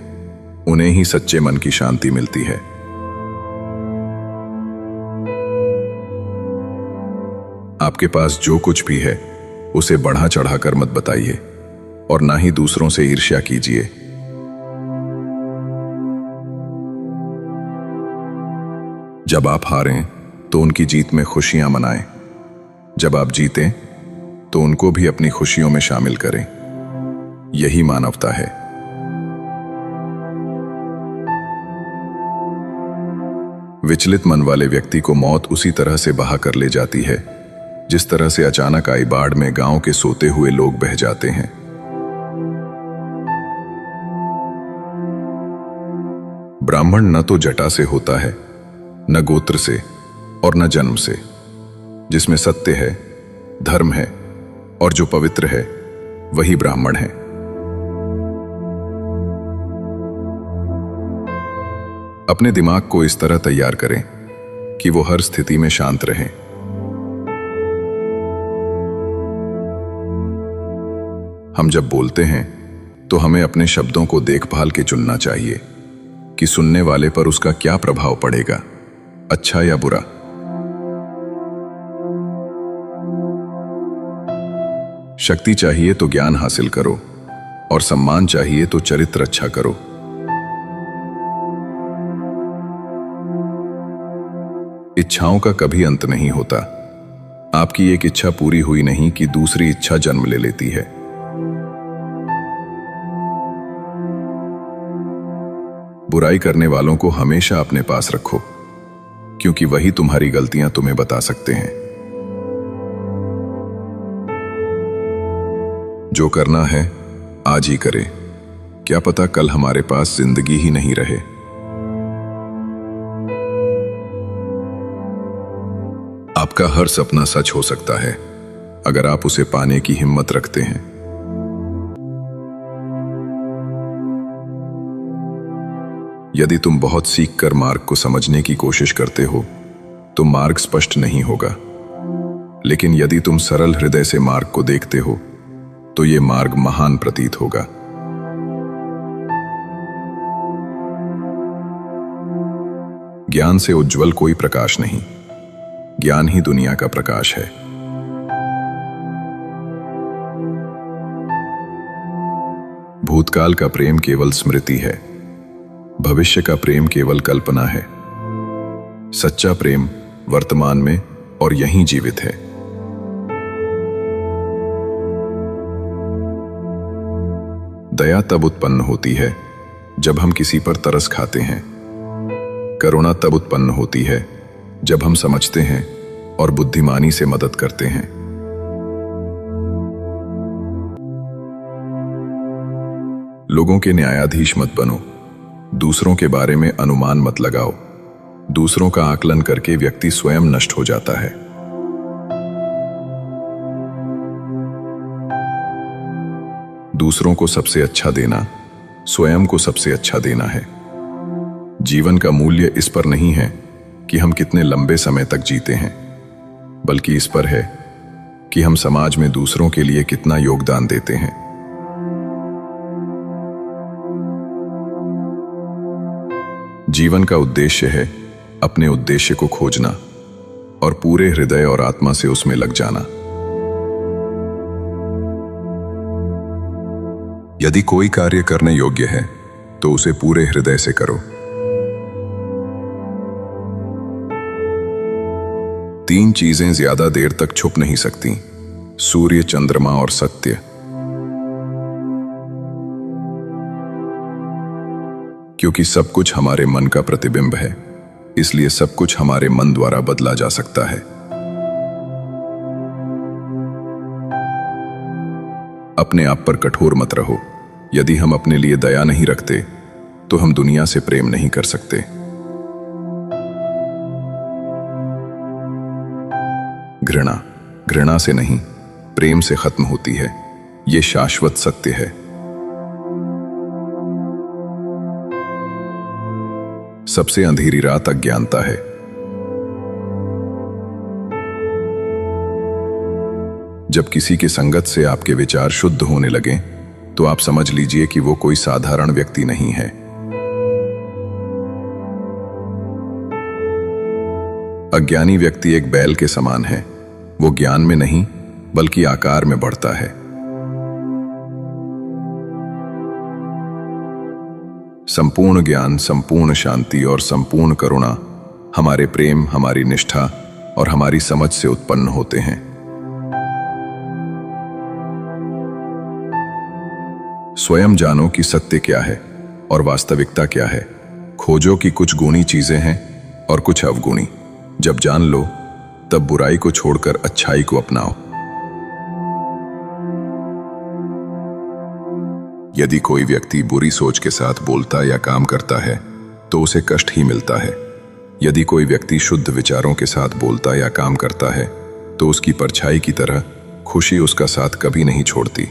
उन्हें ही सच्चे मन की शांति मिलती है। आपके पास जो कुछ भी है, उसे बढ़ा चढ़ाकर मत बताइए और ना ही दूसरों से ईर्ष्या कीजिए। जब आप हारें तो उनकी जीत में खुशियां मनाएं। जब आप जीतें तो उनको भी अपनी खुशियों में शामिल करें। यही मानवता है। विचलित मन वाले व्यक्ति को मौत उसी तरह से बहा कर ले जाती है जिस तरह से अचानक आई बाढ़ में गांव के सोते हुए लोग बह जाते हैं। ब्राह्मण न तो जटा से होता है, न गोत्र से और न जन्म से। जिसमें सत्य है, धर्म है और जो पवित्र है, वही ब्राह्मण है। अपने दिमाग को इस तरह तैयार करें कि वो हर स्थिति में शांत रहे। हम जब बोलते हैं तो हमें अपने शब्दों को देखभाल के चुनना चाहिए कि सुनने वाले पर उसका क्या प्रभाव पड़ेगा, अच्छा या बुरा। शक्ति चाहिए तो ज्ञान हासिल करो और सम्मान चाहिए तो चरित्र अच्छा करो। इच्छाओं का कभी अंत नहीं होता। आपकी एक इच्छा पूरी हुई नहीं कि दूसरी इच्छा जन्म ले लेती है। बुराई करने वालों को हमेशा अपने पास रखो, क्योंकि वही तुम्हारी गलतियां तुम्हें बता सकते हैं। जो करना है आज ही करें, क्या पता कल हमारे पास जिंदगी ही नहीं रहे। आपका हर सपना सच हो सकता है अगर आप उसे पाने की हिम्मत रखते हैं। यदि तुम बहुत सीख कर मार्ग को समझने की कोशिश करते हो तो मार्ग स्पष्ट नहीं होगा, लेकिन यदि तुम सरल हृदय से मार्ग को देखते हो तो ये मार्ग महान प्रतीत होगा। ज्ञान से उज्जवल कोई प्रकाश नहीं, ज्ञान ही दुनिया का प्रकाश है। भूतकाल का प्रेम केवल स्मृति है, भविष्य का प्रेम केवल कल्पना है। सच्चा प्रेम वर्तमान में और यहीं जीवित है। दया तब उत्पन्न होती है जब हम किसी पर तरस खाते हैं। करुणा तब उत्पन्न होती है जब हम समझते हैं और बुद्धिमानी से मदद करते हैं। लोगों के न्यायाधीश मत बनो, दूसरों के बारे में अनुमान मत लगाओ। दूसरों का आकलन करके व्यक्ति स्वयं नष्ट हो जाता है। दूसरों को सबसे अच्छा देना स्वयं को सबसे अच्छा देना है। जीवन का मूल्य इस पर नहीं है कि हम कितने लंबे समय तक जीते हैं, बल्कि इस पर है कि हम समाज में दूसरों के लिए कितना योगदान देते हैं। जीवन का उद्देश्य है अपने उद्देश्य को खोजना और पूरे हृदय और आत्मा से उसमें लग जाना। यदि कोई कार्य करने योग्य है तो उसे पूरे हृदय से करो। तीन चीजें ज्यादा देर तक छुप नहीं सकती, सूर्य, चंद्रमा और सत्य। क्योंकि सब कुछ हमारे मन का प्रतिबिंब है, इसलिए सब कुछ हमारे मन द्वारा बदला जा सकता है। अपने आप पर कठोर मत रहो। यदि हम अपने लिए दया नहीं रखते तो हम दुनिया से प्रेम नहीं कर सकते। घृणा से नहीं, प्रेम से खत्म होती है। यह शाश्वत सत्य है। सबसे अंधेरी रात अज्ञानता है। जब किसी की संगत से आपके विचार शुद्ध होने लगे तो आप समझ लीजिए कि वो कोई साधारण व्यक्ति नहीं है। अज्ञानी व्यक्ति एक बैल के समान है। वो ज्ञान में नहीं बल्कि आकार में बढ़ता है। संपूर्ण ज्ञान, संपूर्ण शांति और संपूर्ण करुणा हमारे प्रेम, हमारी निष्ठा और हमारी समझ से उत्पन्न होते हैं। स्वयं जानो कि सत्य क्या है और वास्तविकता क्या है। खोजो कि कुछ गुणी चीजें हैं और कुछ अवगुणी। जब जान लो तब बुराई को छोड़कर अच्छाई को अपनाओ। यदि कोई व्यक्ति बुरी सोच के साथ बोलता या काम करता है तो उसे कष्ट ही मिलता है। यदि कोई व्यक्ति शुद्ध विचारों के साथ बोलता या काम करता है तो उसकी परछाई की तरह खुशी उसका साथ कभी नहीं छोड़ती।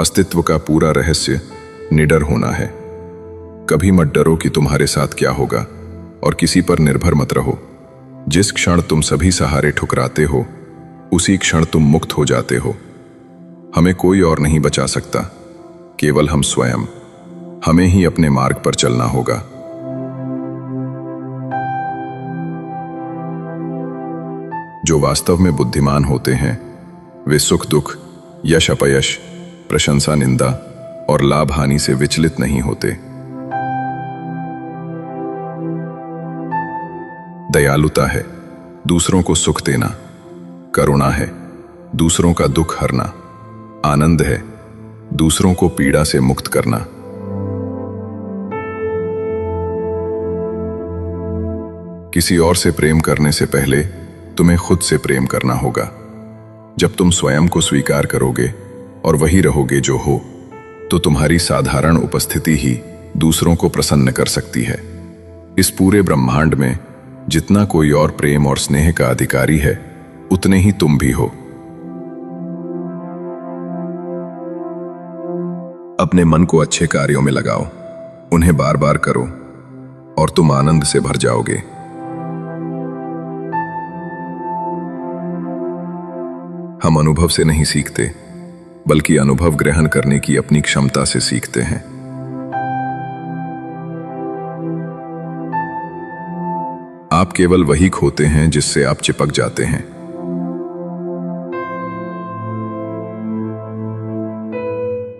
अस्तित्व का पूरा रहस्य निडर होना है। कभी मत डरो कि तुम्हारे साथ क्या होगा, और किसी पर निर्भर मत रहो। जिस क्षण तुम सभी सहारे ठुकराते हो, उसी क्षण तुम मुक्त हो जाते हो। हमें कोई और नहीं बचा सकता, केवल हम स्वयं। हमें ही अपने मार्ग पर चलना होगा। जो वास्तव में बुद्धिमान होते हैं, वे सुख दुख, यश अपयश, प्रशंसा निंदा और लाभ हानि से विचलित नहीं होते। दयालुता है दूसरों को सुख देना, करुणा है दूसरों का दुख हरना, आनंद है दूसरों को पीड़ा से मुक्त करना। किसी और से प्रेम करने से पहले तुम्हें खुद से प्रेम करना होगा। जब तुम स्वयं को स्वीकार करोगे और वही रहोगे जो हो, तो तुम्हारी साधारण उपस्थिति ही दूसरों को प्रसन्न कर सकती है। इस पूरे ब्रह्मांड में जितना कोई और प्रेम और स्नेह का अधिकारी है, उतने ही तुम भी हो। अपने मन को अच्छे कार्यों में लगाओ, उन्हें बार बार करो और तुम आनंद से भर जाओगे। हम अनुभव से नहीं सीखते, बल्कि अनुभव ग्रहण करने की अपनी क्षमता से सीखते हैं। आप केवल वही खोते हैं जिससे आप चिपक जाते हैं।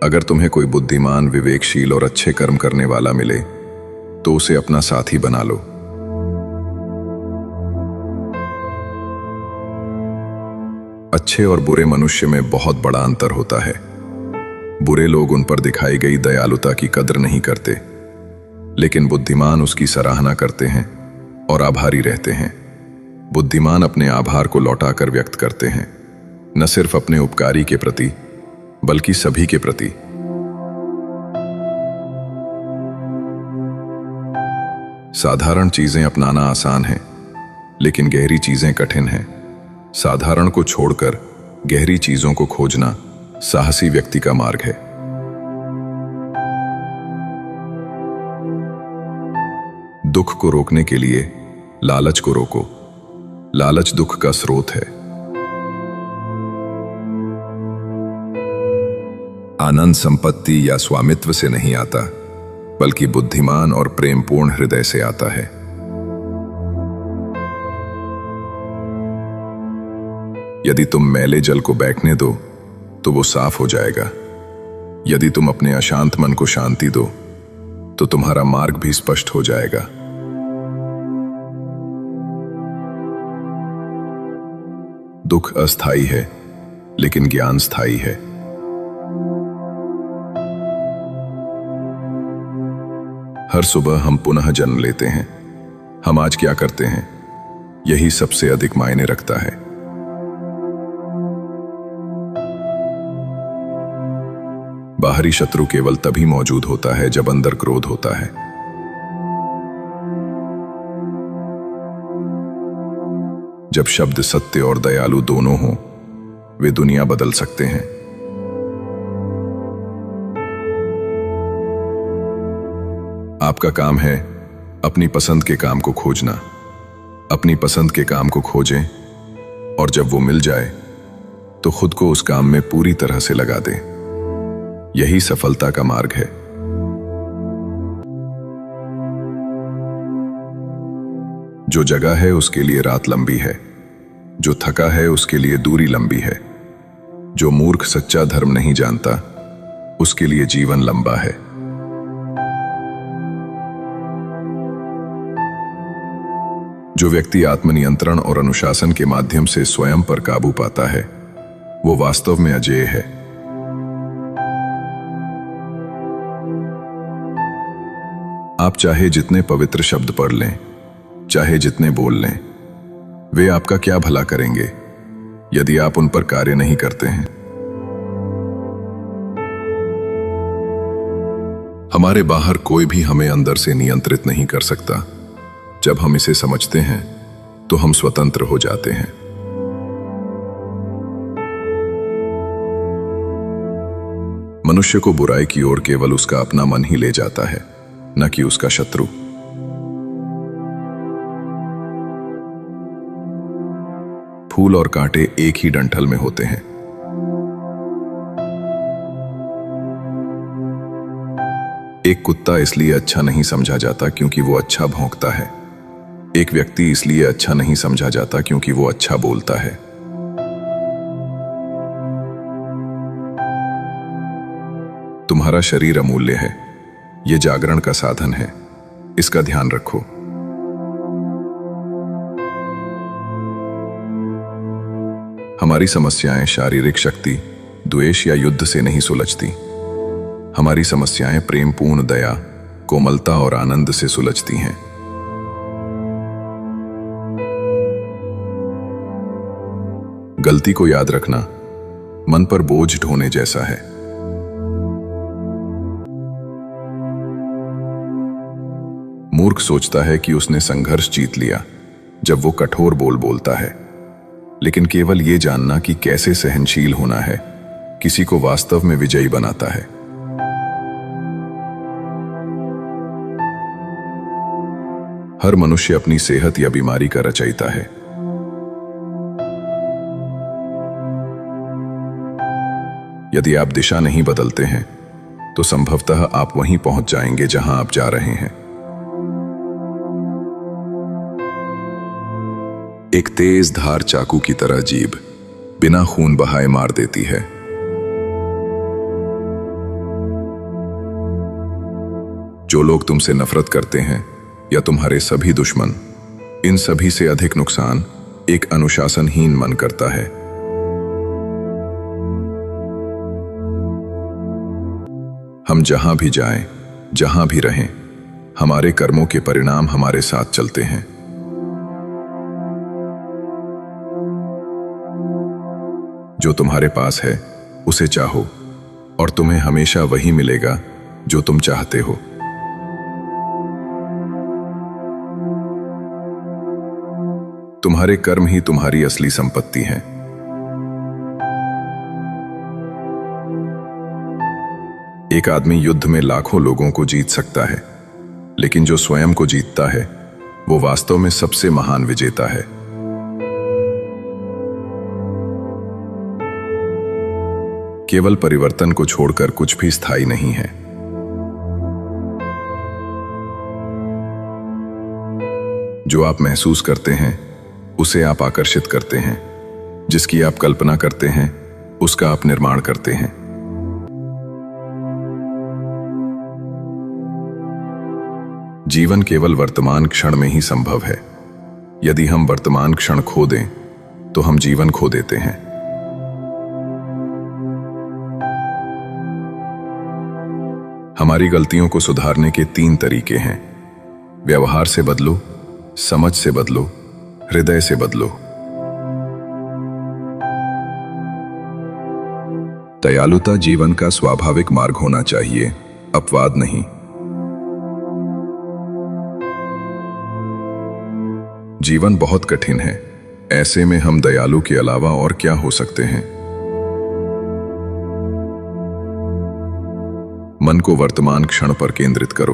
अगर तुम्हें कोई बुद्धिमान, विवेकशील और अच्छे कर्म करने वाला मिले, तो उसे अपना साथी बना लो। अच्छे और बुरे मनुष्य में बहुत बड़ा अंतर होता है। बुरे लोग उन पर दिखाई गई दयालुता की कदर नहीं करते, लेकिन बुद्धिमान उसकी सराहना करते हैं और आभारी रहते हैं। बुद्धिमान अपने आभार को लौटाकर व्यक्त करते हैं, न सिर्फ अपने उपकारी के प्रति, बल्कि सभी के प्रति। साधारण चीजें अपनाना आसान है, लेकिन गहरी चीजें कठिन हैं। साधारण को छोड़कर गहरी चीजों को खोजना साहसी व्यक्ति का मार्ग है। दुख को रोकने के लिए लालच को रोको। लालच दुख का स्रोत है। आनंद संपत्ति या स्वामित्व से नहीं आता, बल्कि बुद्धिमान और प्रेमपूर्ण हृदय से आता है। यदि तुम मैले जल को बैठने दो, तो वो साफ हो जाएगा। यदि तुम अपने अशांत मन को शांति दो, तो तुम्हारा मार्ग भी स्पष्ट हो जाएगा। दुख अस्थायी है, लेकिन ज्ञान स्थायी है। हर सुबह हम पुनः जन्म लेते हैं। हम आज क्या करते हैं, यही सबसे अधिक मायने रखता है। बाहरी शत्रु केवल तभी मौजूद होता है जब अंदर क्रोध होता है। जब शब्द सत्य और दयालु दोनों हों, वे दुनिया बदल सकते हैं। आपका काम है अपनी पसंद के काम को खोजना। अपनी पसंद के काम को खोजें, और जब वो मिल जाए तो खुद को उस काम में पूरी तरह से लगा दें। यही सफलता का मार्ग है। जो जगा है उसके लिए रात लंबी है, जो थका है उसके लिए दूरी लंबी है। जो मूर्ख सच्चा धर्म नहीं जानता, उसके लिए जीवन लंबा है। जो व्यक्ति आत्मनियंत्रण और अनुशासन के माध्यम से स्वयं पर काबू पाता है, वो वास्तव में अजेय है। आप चाहे जितने पवित्र शब्द पढ़ लें, चाहे जितने बोल लें, वे आपका क्या भला करेंगे यदि आप उन पर कार्य नहीं करते हैं। हमारे बाहर कोई भी हमें अंदर से नियंत्रित नहीं कर सकता। जब हम इसे समझते हैं तो हम स्वतंत्र हो जाते हैं। मनुष्य को बुराई की ओर केवल उसका अपना मन ही ले जाता है, न कि उसका शत्रु। फूल और कांटे एक ही डंठल में होते हैं। एक कुत्ता इसलिए अच्छा नहीं समझा जाता क्योंकि वो अच्छा भौंकता है। एक व्यक्ति इसलिए अच्छा नहीं समझा जाता क्योंकि वो अच्छा बोलता है। तुम्हारा शरीर अमूल्य है, ये जागरण का साधन है, इसका ध्यान रखो। हमारी समस्याएं शारीरिक शक्ति, द्वेष या युद्ध से नहीं सुलझती। हमारी समस्याएं प्रेमपूर्ण दया, कोमलता और आनंद से सुलझती हैं। गलती को याद रखना मन पर बोझ ढोने जैसा है। मूर्ख सोचता है कि उसने संघर्ष जीत लिया जब वो कठोर बोल बोलता है, लेकिन केवल ये जानना कि कैसे सहनशील होना है किसी को वास्तव में विजयी बनाता है। हर मनुष्य अपनी सेहत या बीमारी का रचयिता है। यदि आप दिशा नहीं बदलते हैं तो संभवतः आप वहीं पहुंच जाएंगे जहां आप जा रहे हैं। एक तेज धार चाकू की तरह जीभ बिना खून बहाए मार देती है। जो लोग तुमसे नफरत करते हैं या तुम्हारे सभी दुश्मन, इन सभी से अधिक नुकसान एक अनुशासनहीन मन करता है। हम जहां भी जाएं, जहां भी रहें, हमारे कर्मों के परिणाम हमारे साथ चलते हैं। जो तुम्हारे पास है उसे चाहो और तुम्हें हमेशा वही मिलेगा जो तुम चाहते हो। तुम्हारे कर्म ही तुम्हारी असली संपत्ति हैं। एक आदमी युद्ध में लाखों लोगों को जीत सकता है, लेकिन जो स्वयं को जीतता है वो वास्तव में सबसे महान विजेता है। केवल परिवर्तन को छोड़कर कुछ भी स्थायी नहीं है। जो आप महसूस करते हैं उसे आप आकर्षित करते हैं। जिसकी आप कल्पना करते हैं उसका आप निर्माण करते हैं। जीवन केवल वर्तमान क्षण में ही संभव है। यदि हम वर्तमान क्षण खो दें तो हम जीवन खो देते हैं। हमारी गलतियों को सुधारने के 3 तरीके हैं। व्यवहार से बदलो, समझ से बदलो, हृदय से बदलो। दयालुता जीवन का स्वाभाविक मार्ग होना चाहिए, अपवाद नहीं। जीवन बहुत कठिन है, ऐसे में हम दयालु के अलावा और क्या हो सकते हैं। मन को वर्तमान क्षण पर केंद्रित करो।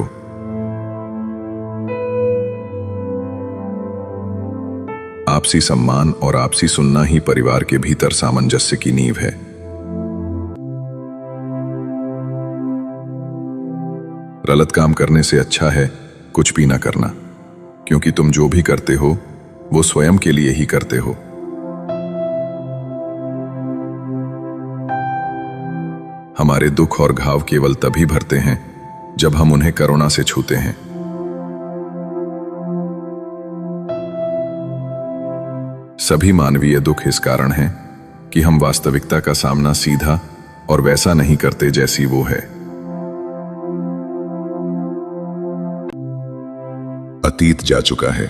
आपसी सम्मान और आपसी सुनना ही परिवार के भीतर सामंजस्य की नींव है। गलत काम करने से अच्छा है कुछ भी ना करना, क्योंकि तुम जो भी करते हो वो स्वयं के लिए ही करते हो। हमारे दुख और घाव केवल तभी भरते हैं जब हम उन्हें करुणा से छूते हैं। सभी मानवीय दुख इस कारण है कि हम वास्तविकता का सामना सीधा और वैसा नहीं करते जैसी वो है। अतीत जा चुका है,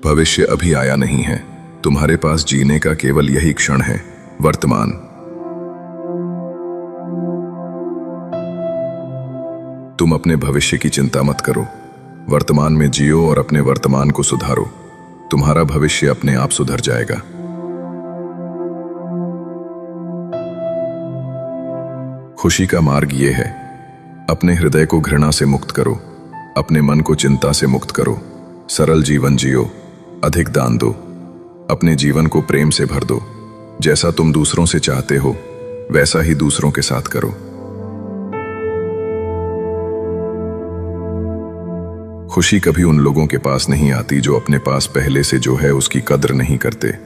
भविष्य अभी आया नहीं है। तुम्हारे पास जीने का केवल यही क्षण है, वर्तमान। तुम अपने भविष्य की चिंता मत करो, वर्तमान में जियो और अपने वर्तमान को सुधारो। तुम्हारा भविष्य अपने आप सुधर जाएगा। खुशी का मार्ग ये है, अपने हृदय को घृणा से मुक्त करो, अपने मन को चिंता से मुक्त करो, सरल जीवन जियो, अधिक दान दो, अपने जीवन को प्रेम से भर दो। जैसा तुम दूसरों से चाहते हो वैसा ही दूसरों के साथ करो। खुशी कभी उन लोगों के पास नहीं आती जो अपने पास पहले से जो है उसकी कद्र नहीं करते।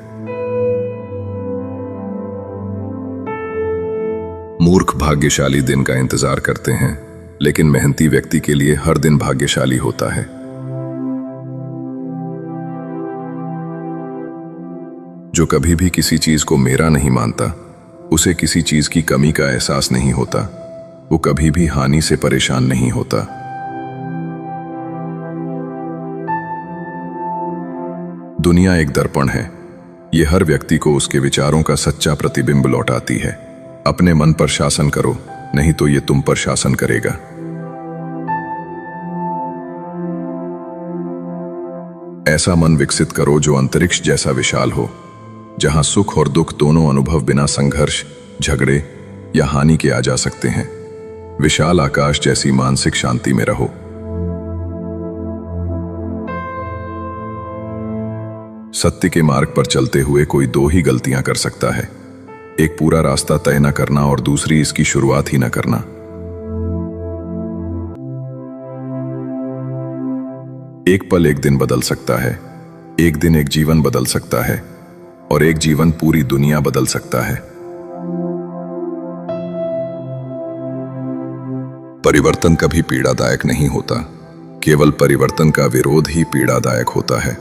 मूर्ख भाग्यशाली दिन का इंतजार करते हैं, लेकिन मेहनती व्यक्ति के लिए हर दिन भाग्यशाली होता है। जो कभी भी किसी चीज को मेरा नहीं मानता, उसे किसी चीज की कमी का एहसास नहीं होता, वो कभी भी हानि से परेशान नहीं होता। दुनिया एक दर्पण है, ये हर व्यक्ति को उसके विचारों का सच्चा प्रतिबिंब लौटाती है। अपने मन पर शासन करो, नहीं तो ये तुम पर शासन करेगा। ऐसा मन विकसित करो जो अंतरिक्ष जैसा विशाल हो, जहां सुख और दुख दोनों अनुभव बिना संघर्ष, झगड़े या हानि के आ जा सकते हैं। विशाल आकाश जैसी मानसिक शांति में रहो। सत्य के मार्ग पर चलते हुए कोई दो ही गलतियां कर सकता है, एक पूरा रास्ता तय न करना और दूसरी इसकी शुरुआत ही न करना। एक पल एक दिन बदल सकता है, एक दिन एक जीवन बदल सकता है, और एक जीवन पूरी दुनिया बदल सकता है। परिवर्तन कभी पीड़ादायक नहीं होता, केवल परिवर्तन का विरोध ही पीड़ादायक होता है।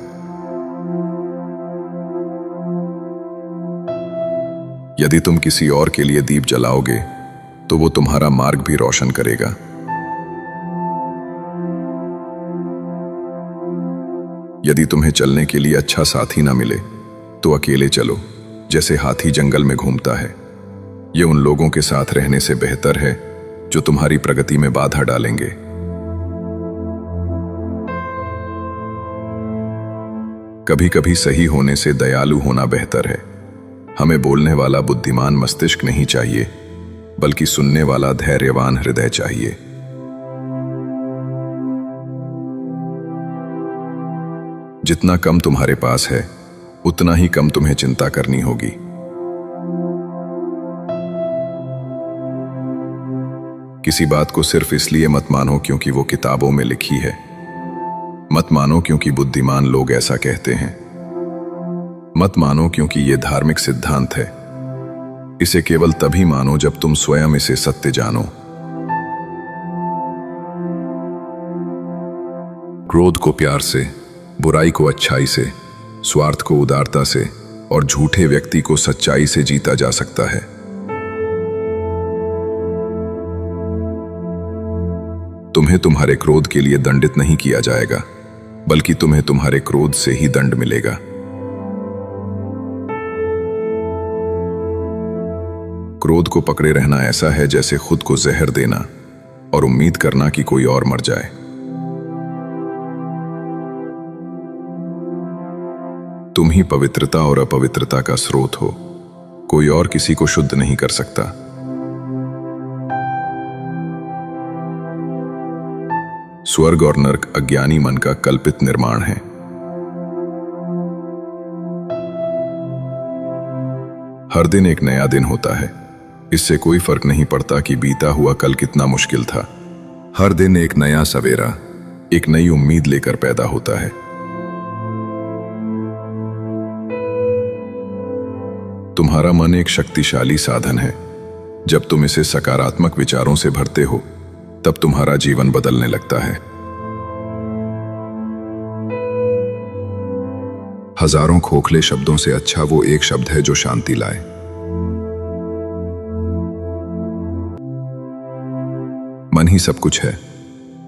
यदि तुम किसी और के लिए दीप जलाओगे तो वो तुम्हारा मार्ग भी रोशन करेगा। यदि तुम्हें चलने के लिए अच्छा साथी ना मिले तो अकेले चलो, जैसे हाथी जंगल में घूमता है। ये उन लोगों के साथ रहने से बेहतर है जो तुम्हारी प्रगति में बाधा डालेंगे। कभी कभी सही होने से दयालु होना बेहतर है। हमें बोलने वाला बुद्धिमान मस्तिष्क नहीं चाहिए, बल्कि सुनने वाला धैर्यवान हृदय चाहिए। जितना कम तुम्हारे पास है, उतना ही कम तुम्हें चिंता करनी होगी। किसी बात को सिर्फ इसलिए मत मानो क्योंकि वो किताबों में लिखी है। मत मानो क्योंकि बुद्धिमान लोग ऐसा कहते हैं। मत मानो क्योंकि ये धार्मिक सिद्धांत है। इसे केवल तभी मानो जब तुम स्वयं इसे सत्य जानो। क्रोध को प्यार से, बुराई को अच्छाई से, स्वार्थ को उदारता से और झूठे व्यक्ति को सच्चाई से जीता जा सकता है। तुम्हें तुम्हारे क्रोध के लिए दंडित नहीं किया जाएगा, बल्कि तुम्हें तुम्हारे क्रोध से ही दंड मिलेगा। क्रोध को पकड़े रहना ऐसा है जैसे खुद को जहर देना और उम्मीद करना कि कोई और मर जाए। तुम ही पवित्रता और अपवित्रता का स्रोत हो, कोई और किसी को शुद्ध नहीं कर सकता। स्वर्ग और नर्क अज्ञानी मन का कल्पित निर्माण है। हर दिन एक नया दिन होता है, इससे कोई फर्क नहीं पड़ता कि बीता हुआ कल कितना मुश्किल था। हर दिन एक नया सवेरा, एक नई उम्मीद लेकर पैदा होता है। तुम्हारा मन एक शक्तिशाली साधन है। जब तुम इसे सकारात्मक विचारों से भरते हो, तब तुम्हारा जीवन बदलने लगता है। हजारों खोखले शब्दों से अच्छा वो एक शब्द है जो शांति लाए। मन ही सब कुछ है,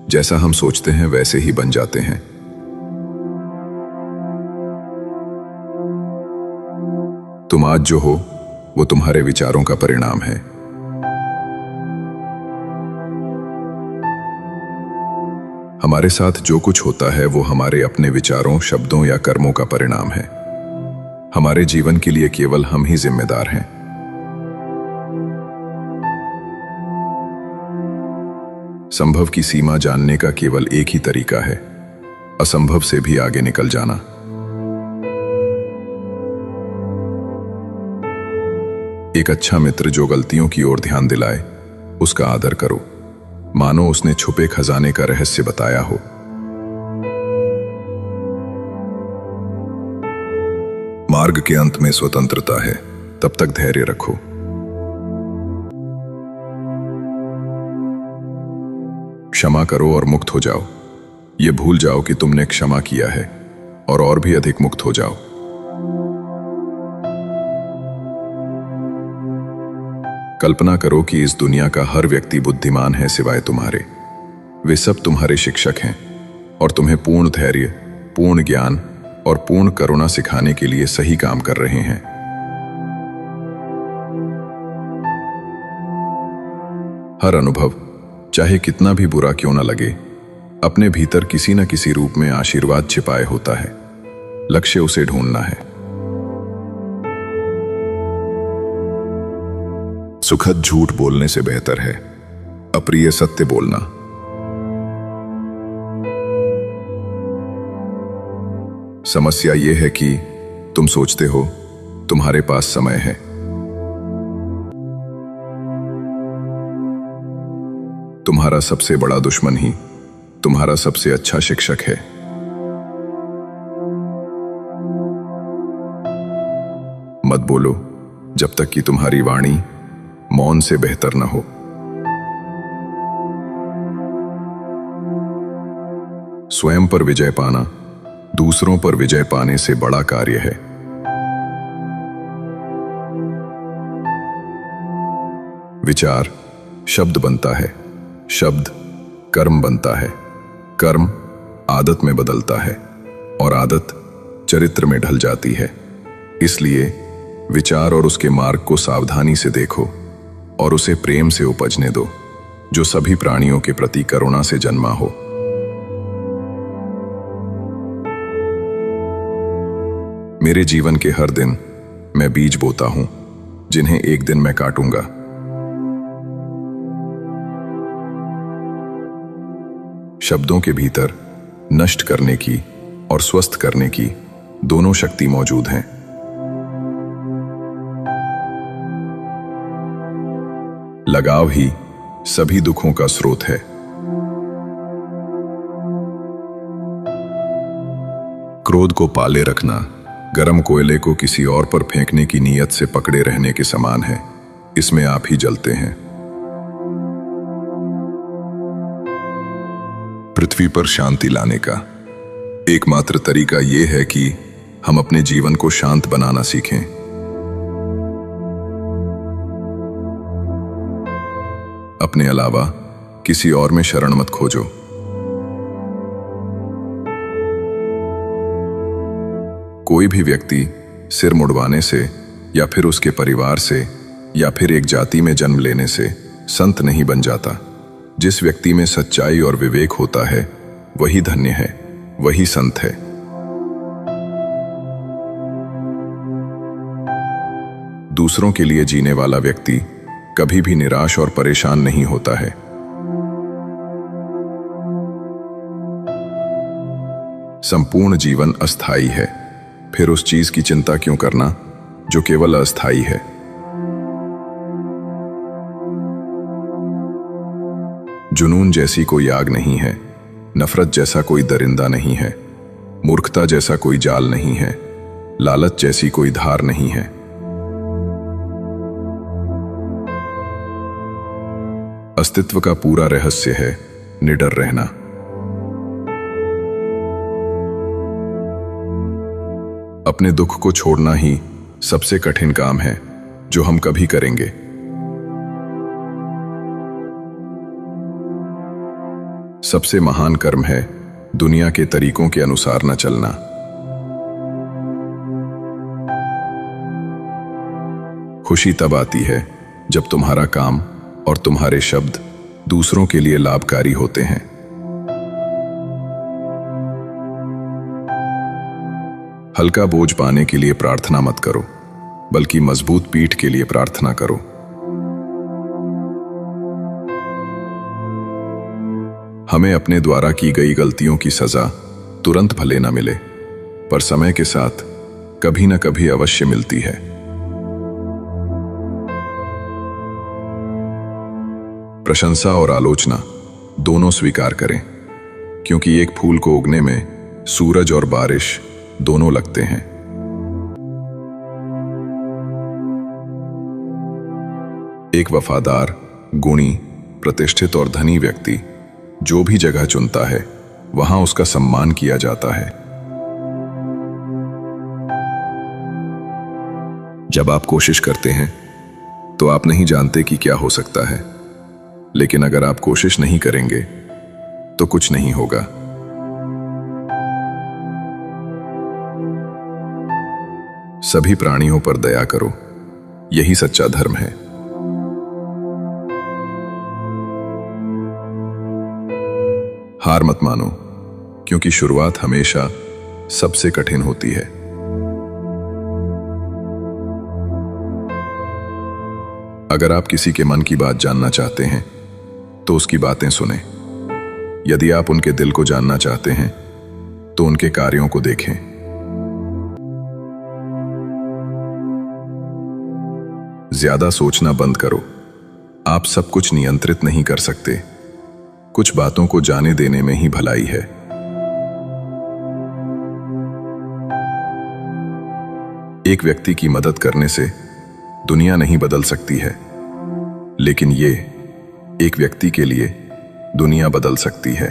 जैसा हम सोचते हैं वैसे ही बन जाते हैं। तुम आज जो हो वो तुम्हारे विचारों का परिणाम है। हमारे साथ जो कुछ होता है वो हमारे अपने विचारों, शब्दों या कर्मों का परिणाम है। हमारे जीवन के लिए केवल हम ही जिम्मेदार हैं। संभव की सीमा जानने का केवल एक ही तरीका है, असंभव से भी आगे निकल जाना। एक अच्छा मित्र जो गलतियों की ओर ध्यान दिलाए, उसका आदर करो, मानो उसने छुपे खजाने का रहस्य बताया हो। मार्ग के अंत में स्वतंत्रता है, तब तक धैर्य रखो। क्षमा करो और मुक्त हो जाओ। ये भूल जाओ कि तुमने क्षमा किया है और भी अधिक मुक्त हो जाओ। कल्पना करो कि इस दुनिया का हर व्यक्ति बुद्धिमान है सिवाय तुम्हारे। वे सब तुम्हारे शिक्षक हैं और तुम्हें पूर्ण धैर्य, पूर्ण ज्ञान और पूर्ण करुणा सिखाने के लिए सही काम कर रहे हैं। हर अनुभव, चाहे कितना भी बुरा क्यों न लगे, अपने भीतर किसी न किसी रूप में आशीर्वाद छिपाए होता है। लक्ष्य उसे ढूंढना है। सुखद झूठ बोलने से बेहतर है अप्रिय सत्य बोलना। समस्या यह है कि तुम सोचते हो तुम्हारे पास समय है। तुम्हारा सबसे बड़ा दुश्मन ही तुम्हारा सबसे अच्छा शिक्षक है। मत बोलो जब तक कि तुम्हारी वाणी मौन से बेहतर न हो। स्वयं पर विजय पाना दूसरों पर विजय पाने से बड़ा कार्य है। विचार शब्द बनता है, शब्द कर्म बनता है, कर्म आदत में बदलता है और आदत चरित्र में ढल जाती है। इसलिए विचार और उसके मार्ग को सावधानी से देखो और उसे प्रेम से उपजने दो, जो सभी प्राणियों के प्रति करुणा से जन्मा हो। मेरे जीवन के हर दिन मैं बीज बोता हूं, जिन्हें एक दिन मैं काटूंगा। शब्दों के भीतर नष्ट करने की और स्वस्थ करने की दोनों शक्ति मौजूद हैं। लगाव ही सभी दुखों का स्रोत है। क्रोध को पाले रखना गर्म कोयले को किसी और पर फेंकने की नीयत से पकड़े रहने के समान है। इसमें आप ही जलते हैं। पृथ्वी पर शांति लाने का एकमात्र तरीका यह है कि हम अपने जीवन को शांत बनाना सीखें। अपने अलावा किसी और में शरण मत खोजो। कोई भी व्यक्ति सिर मुड़वाने से या फिर उसके परिवार से या फिर एक जाति में जन्म लेने से संत नहीं बन जाता। जिस व्यक्ति में सच्चाई और विवेक होता है वही धन्य है, वही संत है। दूसरों के लिए जीने वाला व्यक्ति कभी भी निराश और परेशान नहीं होता है। संपूर्ण जीवन अस्थाई है, फिर उस चीज की चिंता क्यों करना जो केवल अस्थाई है। जुनून जैसी कोई आग नहीं है, नफरत जैसा कोई दरिंदा नहीं है, मूर्खता जैसा कोई जाल नहीं है, लालच जैसी कोई धार नहीं है। अस्तित्व का पूरा रहस्य है निडर रहना। अपने दुख को छोड़ना ही सबसे कठिन काम है जो हम कभी करेंगे। सबसे महान कर्म है दुनिया के तरीकों के अनुसार न चलना। खुशी तब आती है जब तुम्हारा काम और तुम्हारे शब्द दूसरों के लिए लाभकारी होते हैं। हल्का बोझ पाने के लिए प्रार्थना मत करो, बल्कि मजबूत पीठ के लिए प्रार्थना करो। हमें अपने द्वारा की गई गलतियों की सजा तुरंत भले न मिले, पर समय के साथ कभी न कभी अवश्य मिलती है। प्रशंसा और आलोचना दोनों स्वीकार करें, क्योंकि एक फूल को उगने में सूरज और बारिश दोनों लगते हैं। एक वफादार, गुणी, प्रतिष्ठित और धनी व्यक्ति जो भी जगह चुनता है वहां उसका सम्मान किया जाता है। जब आप कोशिश करते हैं तो आप नहीं जानते कि क्या हो सकता है, लेकिन अगर आप कोशिश नहीं करेंगे तो कुछ नहीं होगा। सभी प्राणियों पर दया करो, यही सच्चा धर्म है। हार मत मानो, क्योंकि शुरुआत हमेशा सबसे कठिन होती है। अगर आप किसी के मन की बात जानना चाहते हैं तो उसकी बातें सुनें। यदि आप उनके दिल को जानना चाहते हैं तो उनके कार्यों को देखें। ज्यादा सोचना बंद करो। आप सब कुछ नियंत्रित नहीं कर सकते। कुछ बातों को जाने देने में ही भलाई है। एक व्यक्ति की मदद करने से दुनिया नहीं बदल सकती है, लेकिन ये एक व्यक्ति के लिए दुनिया बदल सकती है।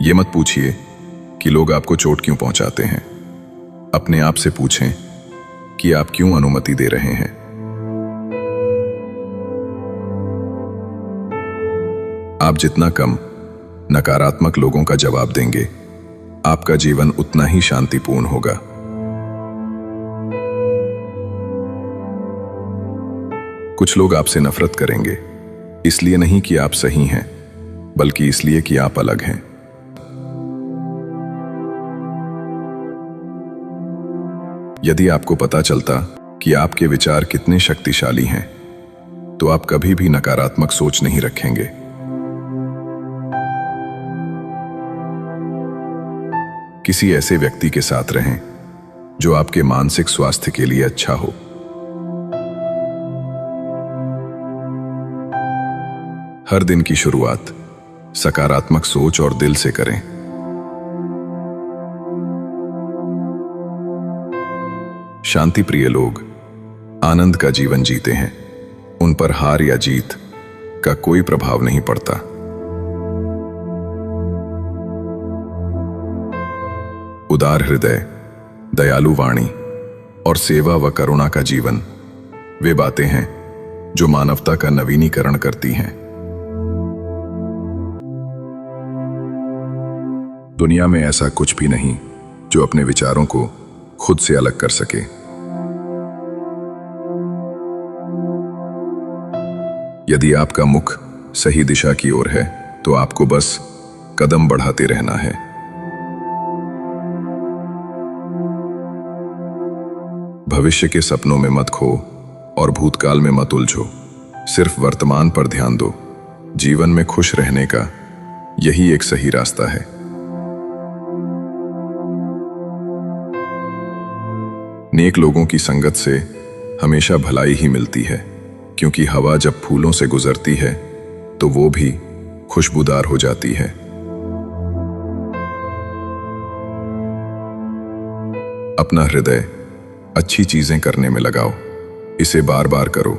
ये मत पूछिए कि लोग आपको चोट क्यों पहुंचाते हैं। अपने आप से पूछें कि आप क्यों अनुमति दे रहे हैं। आप जितना कम नकारात्मक लोगों का जवाब देंगे, आपका जीवन उतना ही शांतिपूर्ण होगा। कुछ लोग आपसे नफरत करेंगे, इसलिए नहीं कि आप सही हैं, बल्कि इसलिए कि आप अलग हैं। यदि आपको पता चलता कि आपके विचार कितने शक्तिशाली हैं, तो आप कभी भी नकारात्मक सोच नहीं रखेंगे। किसी ऐसे व्यक्ति के साथ रहें जो आपके मानसिक स्वास्थ्य के लिए अच्छा हो। हर दिन की शुरुआत सकारात्मक सोच और दिल से करें। शांति प्रिय लोग आनंद का जीवन जीते हैं। उन पर हार या जीत का कोई प्रभाव नहीं पड़ता। उदार हृदय, दयालु वाणी और सेवा व करुणा का जीवन वे बातें हैं जो मानवता का नवीनीकरण करती हैं। दुनिया में ऐसा कुछ भी नहीं जो अपने विचारों को खुद से अलग कर सके। यदि आपका मुख सही दिशा की ओर है तो आपको बस कदम बढ़ाते रहना है। भविष्य के सपनों में मत खो और भूतकाल में मत उलझो। सिर्फ वर्तमान पर ध्यान दो। जीवन में खुश रहने का यही एक सही रास्ता है। नेक लोगों की संगत से हमेशा भलाई ही मिलती है, क्योंकि हवा जब फूलों से गुजरती है तो वो भी खुशबूदार हो जाती है। अपना हृदय अच्छी चीजें करने में लगाओ। इसे बार बार करो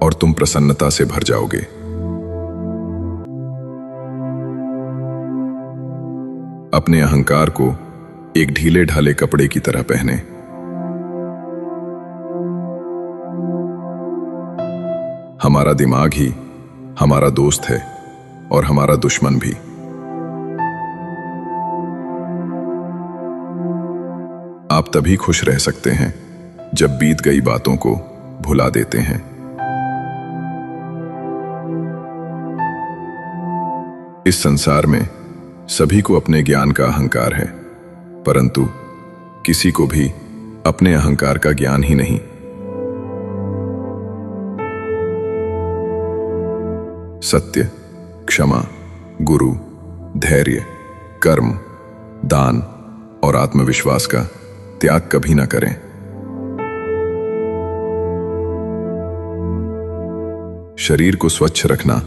और तुम प्रसन्नता से भर जाओगे। अपने अहंकार को एक ढीले ढाले कपड़े की तरह पहने। हमारा दिमाग ही हमारा दोस्त है और हमारा दुश्मन भी। आप तभी खुश रह सकते हैं जब बीत गई बातों को भुला देते हैं। इस संसार में सभी को अपने ज्ञान का अहंकार है, परंतु किसी को भी अपने अहंकार का ज्ञान ही नहीं। सत्य, क्षमा, गुरु, धैर्य, कर्म, दान और आत्मविश्वास का त्याग कभी ना करें। शरीर को स्वच्छ रखना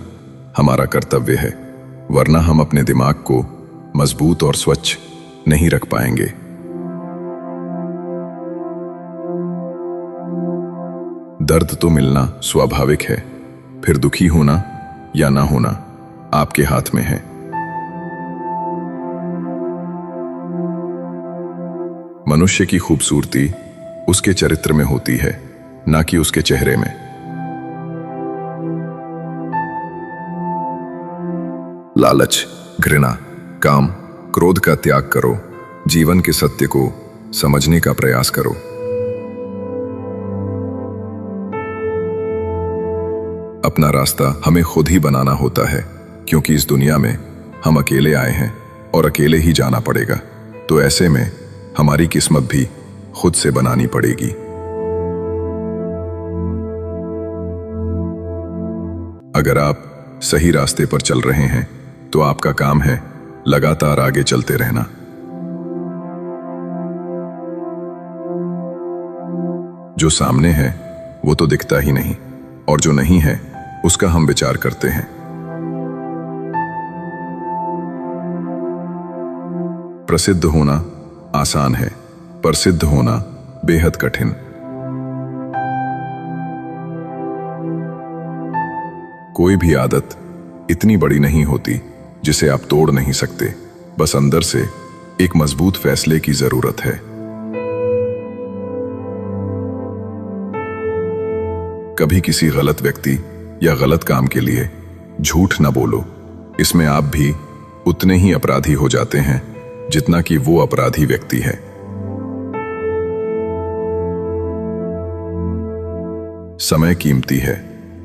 हमारा कर्तव्य है, वरना हम अपने दिमाग को मजबूत और स्वच्छ नहीं रख पाएंगे। दर्द तो मिलना स्वाभाविक है, फिर दुखी होना या ना होना आपके हाथ में है। मनुष्य की खूबसूरती उसके चरित्र में होती है, ना कि उसके चेहरे में। लालच, घृणा, काम, क्रोध का त्याग करो। जीवन के सत्य को समझने का प्रयास करो। अपना रास्ता हमें खुद ही बनाना होता है, क्योंकि इस दुनिया में हम अकेले आए हैं और अकेले ही जाना पड़ेगा। तो ऐसे में हमारी किस्मत भी खुद से बनानी पड़ेगी। अगर आप सही रास्ते पर चल रहे हैं तो आपका काम है लगातार आगे चलते रहना। जो सामने है वो तो दिखता ही नहीं, और जो नहीं है उसका हम विचार करते हैं। प्रसिद्ध होना आसान है, पर सिद्ध होना बेहद कठिन। कोई भी आदत इतनी बड़ी नहीं होती जिसे आप तोड़ नहीं सकते, बस अंदर से एक मजबूत फैसले की जरूरत है। कभी किसी गलत व्यक्ति या गलत काम के लिए झूठ न बोलो। इसमें आप भी उतने ही अपराधी हो जाते हैं जितना कि वो अपराधी व्यक्ति है। समय कीमती है,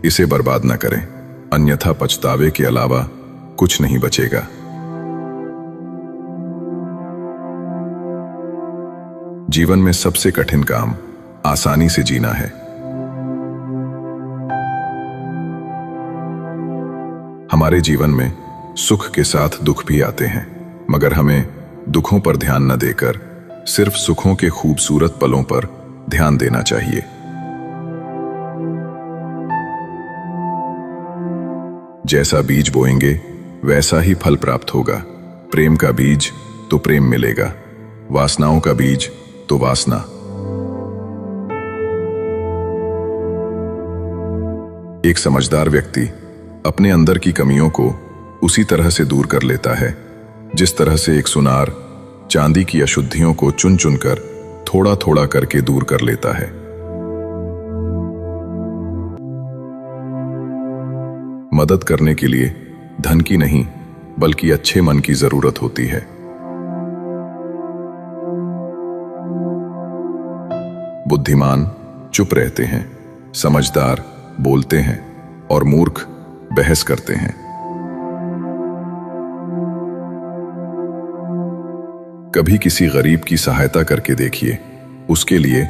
इसे बर्बाद न करें, अन्यथा पछतावे के अलावा कुछ नहीं बचेगा। जीवन में सबसे कठिन काम आसानी से जीना है। हमारे जीवन में सुख के साथ दुख भी आते हैं, मगर हमें दुखों पर ध्यान न देकर सिर्फ सुखों के खूबसूरत पलों पर ध्यान देना चाहिए। जैसा बीज बोएंगे वैसा ही फल प्राप्त होगा। प्रेम का बीज तो प्रेम मिलेगा, वासनाओं का बीज तो वासना। एक समझदार व्यक्ति अपने अंदर की कमियों को उसी तरह से दूर कर लेता है जिस तरह से एक सुनार चांदी की अशुद्धियों को चुन चुनकर थोड़ा थोड़ा करके दूर कर लेता है। मदद करने के लिए धन की नहीं बल्कि अच्छे मन की जरूरत होती है। बुद्धिमान चुप रहते हैं, समझदार बोलते हैं और मूर्ख बहस करते हैं। कभी किसी गरीब की सहायता करके देखिए, उसके लिए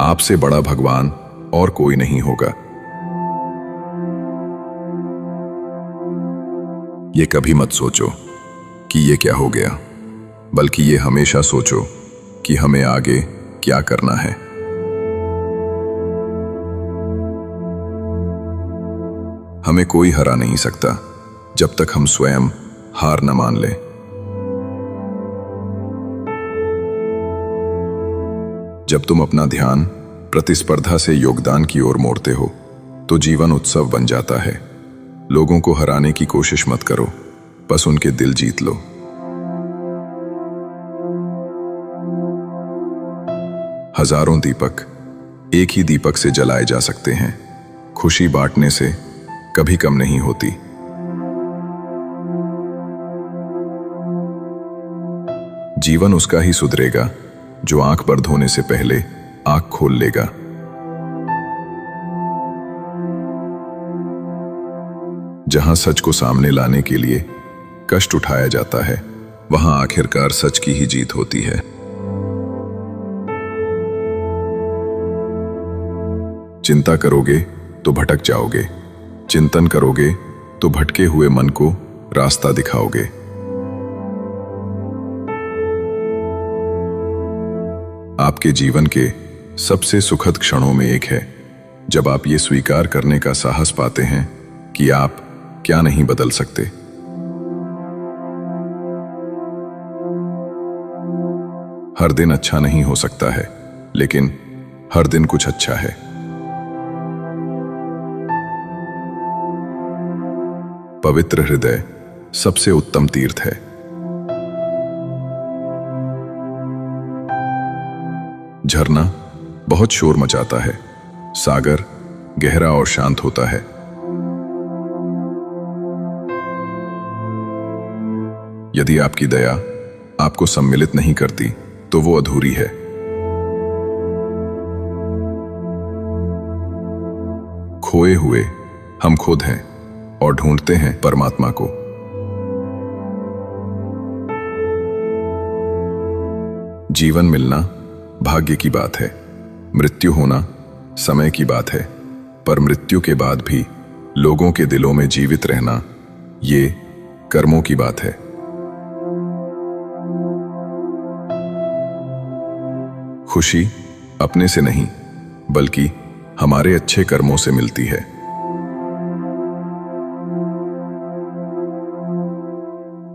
आपसे बड़ा भगवान और कोई नहीं होगा। ये कभी मत सोचो कि ये क्या हो गया, बल्कि ये हमेशा सोचो कि हमें आगे क्या करना है। हमें कोई हरा नहीं सकता जब तक हम स्वयं हार न मान लें। जब तुम अपना ध्यान प्रतिस्पर्धा से योगदान की ओर मोड़ते हो तो जीवन उत्सव बन जाता है। लोगों को हराने की कोशिश मत करो, बस उनके दिल जीत लो। हजारों दीपक एक ही दीपक से जलाए जा सकते हैं। खुशी बांटने से कभी कम नहीं होती। जीवन उसका ही सुधरेगा जो आंख बंद होने से पहले आंख खोल लेगा। जहां सच को सामने लाने के लिए कष्ट उठाया जाता है, वहां आखिरकार सच की ही जीत होती है। चिंता करोगे तो भटक जाओगे, चिंतन करोगे तो भटके हुए मन को रास्ता दिखाओगे। आपके जीवन के सबसे सुखद क्षणों में एक है जब आप ये स्वीकार करने का साहस पाते हैं कि आप क्या नहीं बदल सकते। हर दिन अच्छा नहीं हो सकता है, लेकिन हर दिन कुछ अच्छा है। पवित्र हृदय सबसे उत्तम तीर्थ है। झरना बहुत शोर मचाता है, सागर गहरा और शांत होता है। यदि आपकी दया आपको सम्मिलित नहीं करती तो वो अधूरी है। खोए हुए हम खुद हैं और ढूंढते हैं परमात्मा को। जीवन मिलना भाग्य की बात है, मृत्यु होना समय की बात है, पर मृत्यु के बाद भी लोगों के दिलों में जीवित रहना ये कर्मों की बात है। खुशी अपने से नहीं बल्कि हमारे अच्छे कर्मों से मिलती है।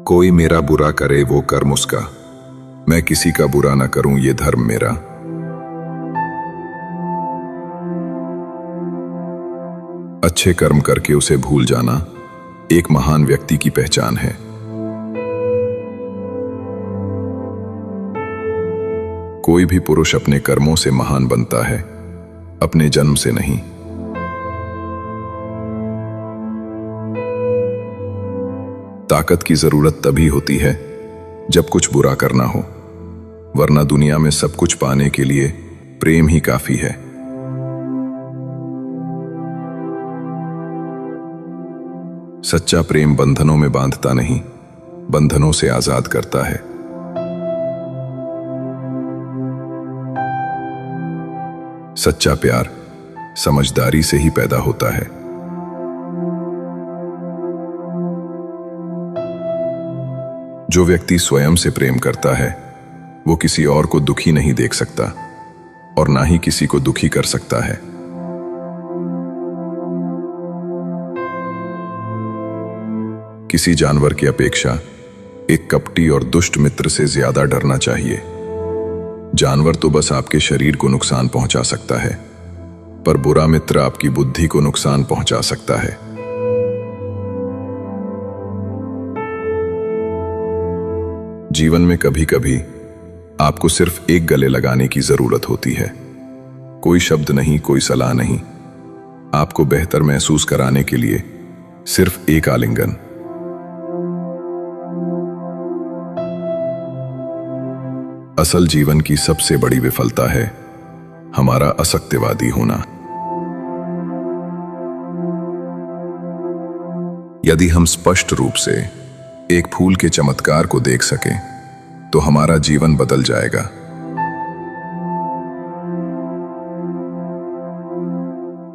कोई मेरा बुरा करे वो कर्म उसका, मैं किसी का बुरा ना करूं ये धर्म मेरा। अच्छे कर्म करके उसे भूल जाना एक महान व्यक्ति की पहचान है। कोई भी पुरुष अपने कर्मों से महान बनता है, अपने जन्म से नहीं। ताकत की जरूरत तभी होती है जब कुछ बुरा करना हो, वरना दुनिया में सब कुछ पाने के लिए प्रेम ही काफी है। सच्चा प्रेम बंधनों में बांधता नहीं, बंधनों से आजाद करता है। सच्चा प्यार समझदारी से ही पैदा होता है। जो व्यक्ति स्वयं से प्रेम करता है वो किसी और को दुखी नहीं देख सकता और ना ही किसी को दुखी कर सकता है। किसी जानवर की अपेक्षा एक कपटी और दुष्ट मित्र से ज्यादा डरना चाहिए। जानवर तो बस आपके शरीर को नुकसान पहुंचा सकता है, पर बुरा मित्र आपकी बुद्धि को नुकसान पहुंचा सकता है। जीवन में कभी कभी आपको सिर्फ एक गले लगाने की जरूरत होती है। कोई शब्द नहीं, कोई सलाह नहीं, आपको बेहतर महसूस कराने के लिए सिर्फ एक आलिंगन। असल जीवन की सबसे बड़ी विफलता है हमारा असत्यवादी होना। यदि हम स्पष्ट रूप से एक फूल के चमत्कार को देख सकें तो हमारा जीवन बदल जाएगा।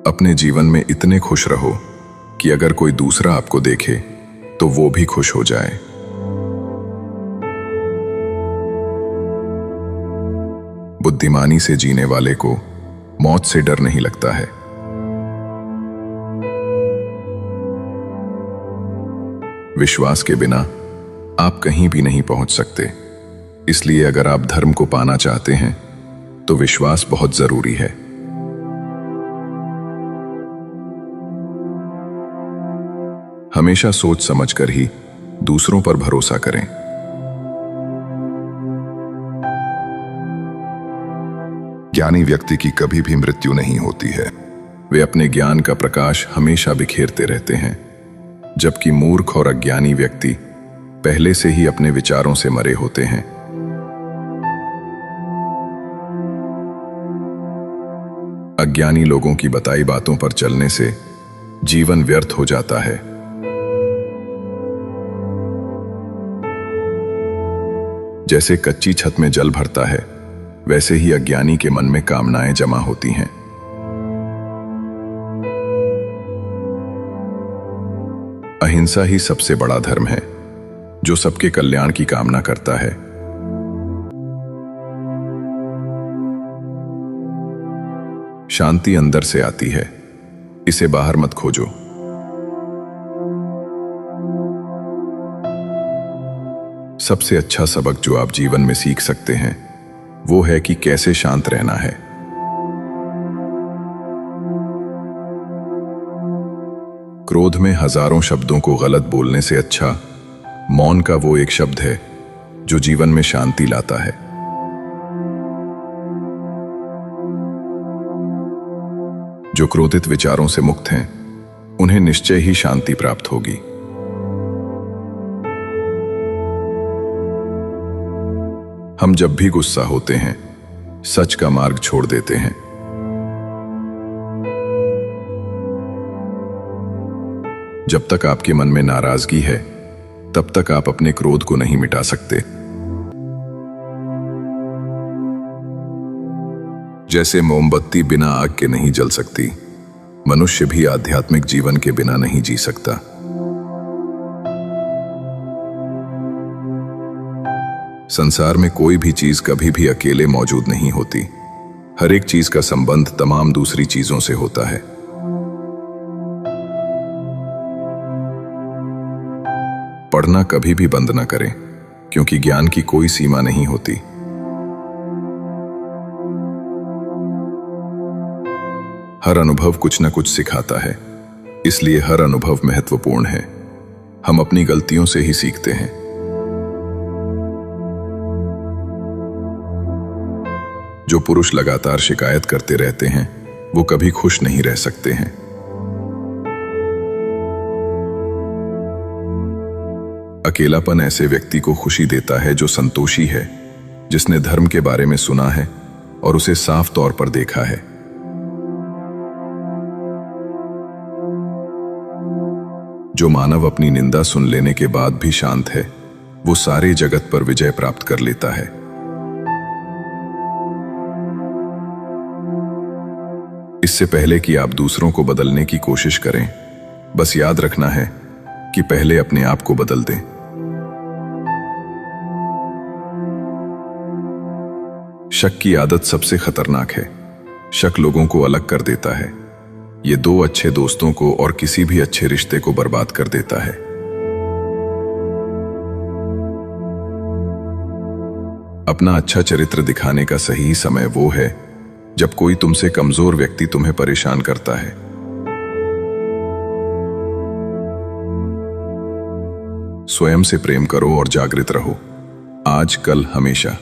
अपने जीवन में इतने खुश रहो कि अगर कोई दूसरा आपको देखे तो वो भी खुश हो जाए। बुद्धिमानी से जीने वाले को मौत से डर नहीं लगता है। विश्वास के बिना आप कहीं भी नहीं पहुंच सकते, इसलिए अगर आप धर्म को पाना चाहते हैं तो विश्वास बहुत जरूरी है। हमेशा सोच समझकर ही दूसरों पर भरोसा करें। ज्ञानी व्यक्ति की कभी भी मृत्यु नहीं होती है। वे अपने ज्ञान का प्रकाश हमेशा बिखेरते रहते हैं, जबकि मूर्ख और अज्ञानी व्यक्ति पहले से ही अपने विचारों से मरे होते हैं। अज्ञानी लोगों की बताई बातों पर चलने से जीवन व्यर्थ हो जाता है। जैसे कच्ची छत में जल भरता है, वैसे ही अज्ञानी के मन में कामनाएं जमा होती हैं। अहिंसा ही सबसे बड़ा धर्म है, जो सबके कल्याण की कामना करता है। शांति अंदर से आती है, इसे बाहर मत खोजो। सबसे अच्छा सबक जो आप जीवन में सीख सकते हैं वो है कि कैसे शांत रहना है। क्रोध में हजारों शब्दों को गलत बोलने से अच्छा मौन का वो एक शब्द है जो जीवन में शांति लाता है। जो क्रोधित विचारों से मुक्त हैं, उन्हें निश्चय ही शांति प्राप्त होगी। हम जब भी गुस्सा होते हैं, सच का मार्ग छोड़ देते हैं। जब तक आपके मन में नाराजगी है, तब तक आप अपने क्रोध को नहीं मिटा सकते। जैसे मोमबत्ती बिना आग के नहीं जल सकती, मनुष्य भी आध्यात्मिक जीवन के बिना नहीं जी सकता। संसार में कोई भी चीज कभी भी अकेले मौजूद नहीं होती। हर एक चीज का संबंध तमाम दूसरी चीजों से होता है। पढ़ना कभी भी बंद न करें, क्योंकि ज्ञान की कोई सीमा नहीं होती। हर अनुभव कुछ न कुछ सिखाता है, इसलिए हर अनुभव महत्वपूर्ण है। हम अपनी गलतियों से ही सीखते हैं। जो पुरुष लगातार शिकायत करते रहते हैं, वो कभी खुश नहीं रह सकते हैं। अकेलापन ऐसे व्यक्ति को खुशी देता है जो संतोषी है, जिसने धर्म के बारे में सुना है और उसे साफ तौर पर देखा है। जो मानव अपनी निंदा सुन लेने के बाद भी शांत है, वो सारे जगत पर विजय प्राप्त कर लेता है। इससे पहले कि आप दूसरों को बदलने की कोशिश करें, बस याद रखना है कि पहले अपने आप को बदल दें। शक की आदत सबसे खतरनाक है। शक लोगों को अलग कर देता है। ये दो अच्छे दोस्तों को और किसी भी अच्छे रिश्ते को बर्बाद कर देता है। अपना अच्छा चरित्र दिखाने का सही समय वो है जब कोई तुमसे कमजोर व्यक्ति तुम्हें परेशान करता है। स्वयं से प्रेम करो और जागृत रहो। आज, कल, हमेशा।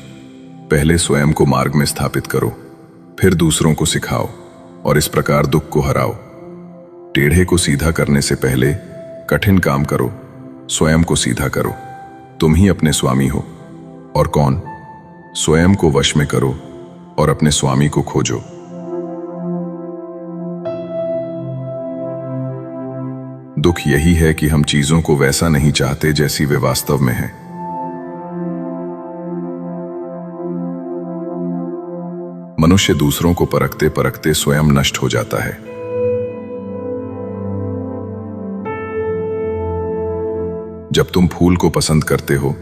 पहले स्वयं को मार्ग में स्थापित करो, फिर दूसरों को सिखाओ और इस प्रकार दुख को हराओ। टेढ़े को सीधा करने से पहले कठिन काम करो, स्वयं को सीधा करो। तुम ही अपने स्वामी हो। और कौन? स्वयं को वश में करो और अपने स्वामी को खोजो। दुख यही है कि हम चीजों को वैसा नहीं चाहते जैसी वे वास्तव में हैं। मनुष्य दूसरों को परखते परखते स्वयं नष्ट हो जाता है। जब तुम फूल को पसंद करते हो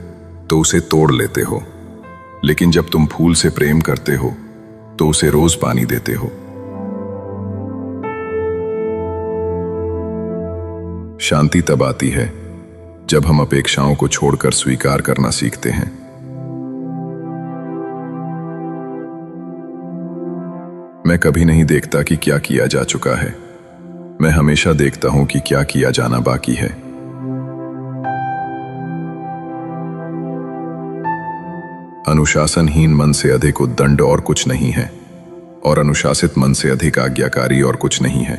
तो उसे तोड़ लेते हो, लेकिन जब तुम फूल से प्रेम करते हो तो उसे रोज पानी देते हो। शांति तब आती है जब हम अपेक्षाओं को छोड़कर स्वीकार करना सीखते हैं। मैं कभी नहीं देखता कि क्या किया जा चुका है, मैं हमेशा देखता हूं कि क्या किया जाना बाकी है। अनुशासनहीन मन से अधिक उद्दंड और कुछ नहीं है, और अनुशासित मन से अधिक आज्ञाकारी और कुछ नहीं है।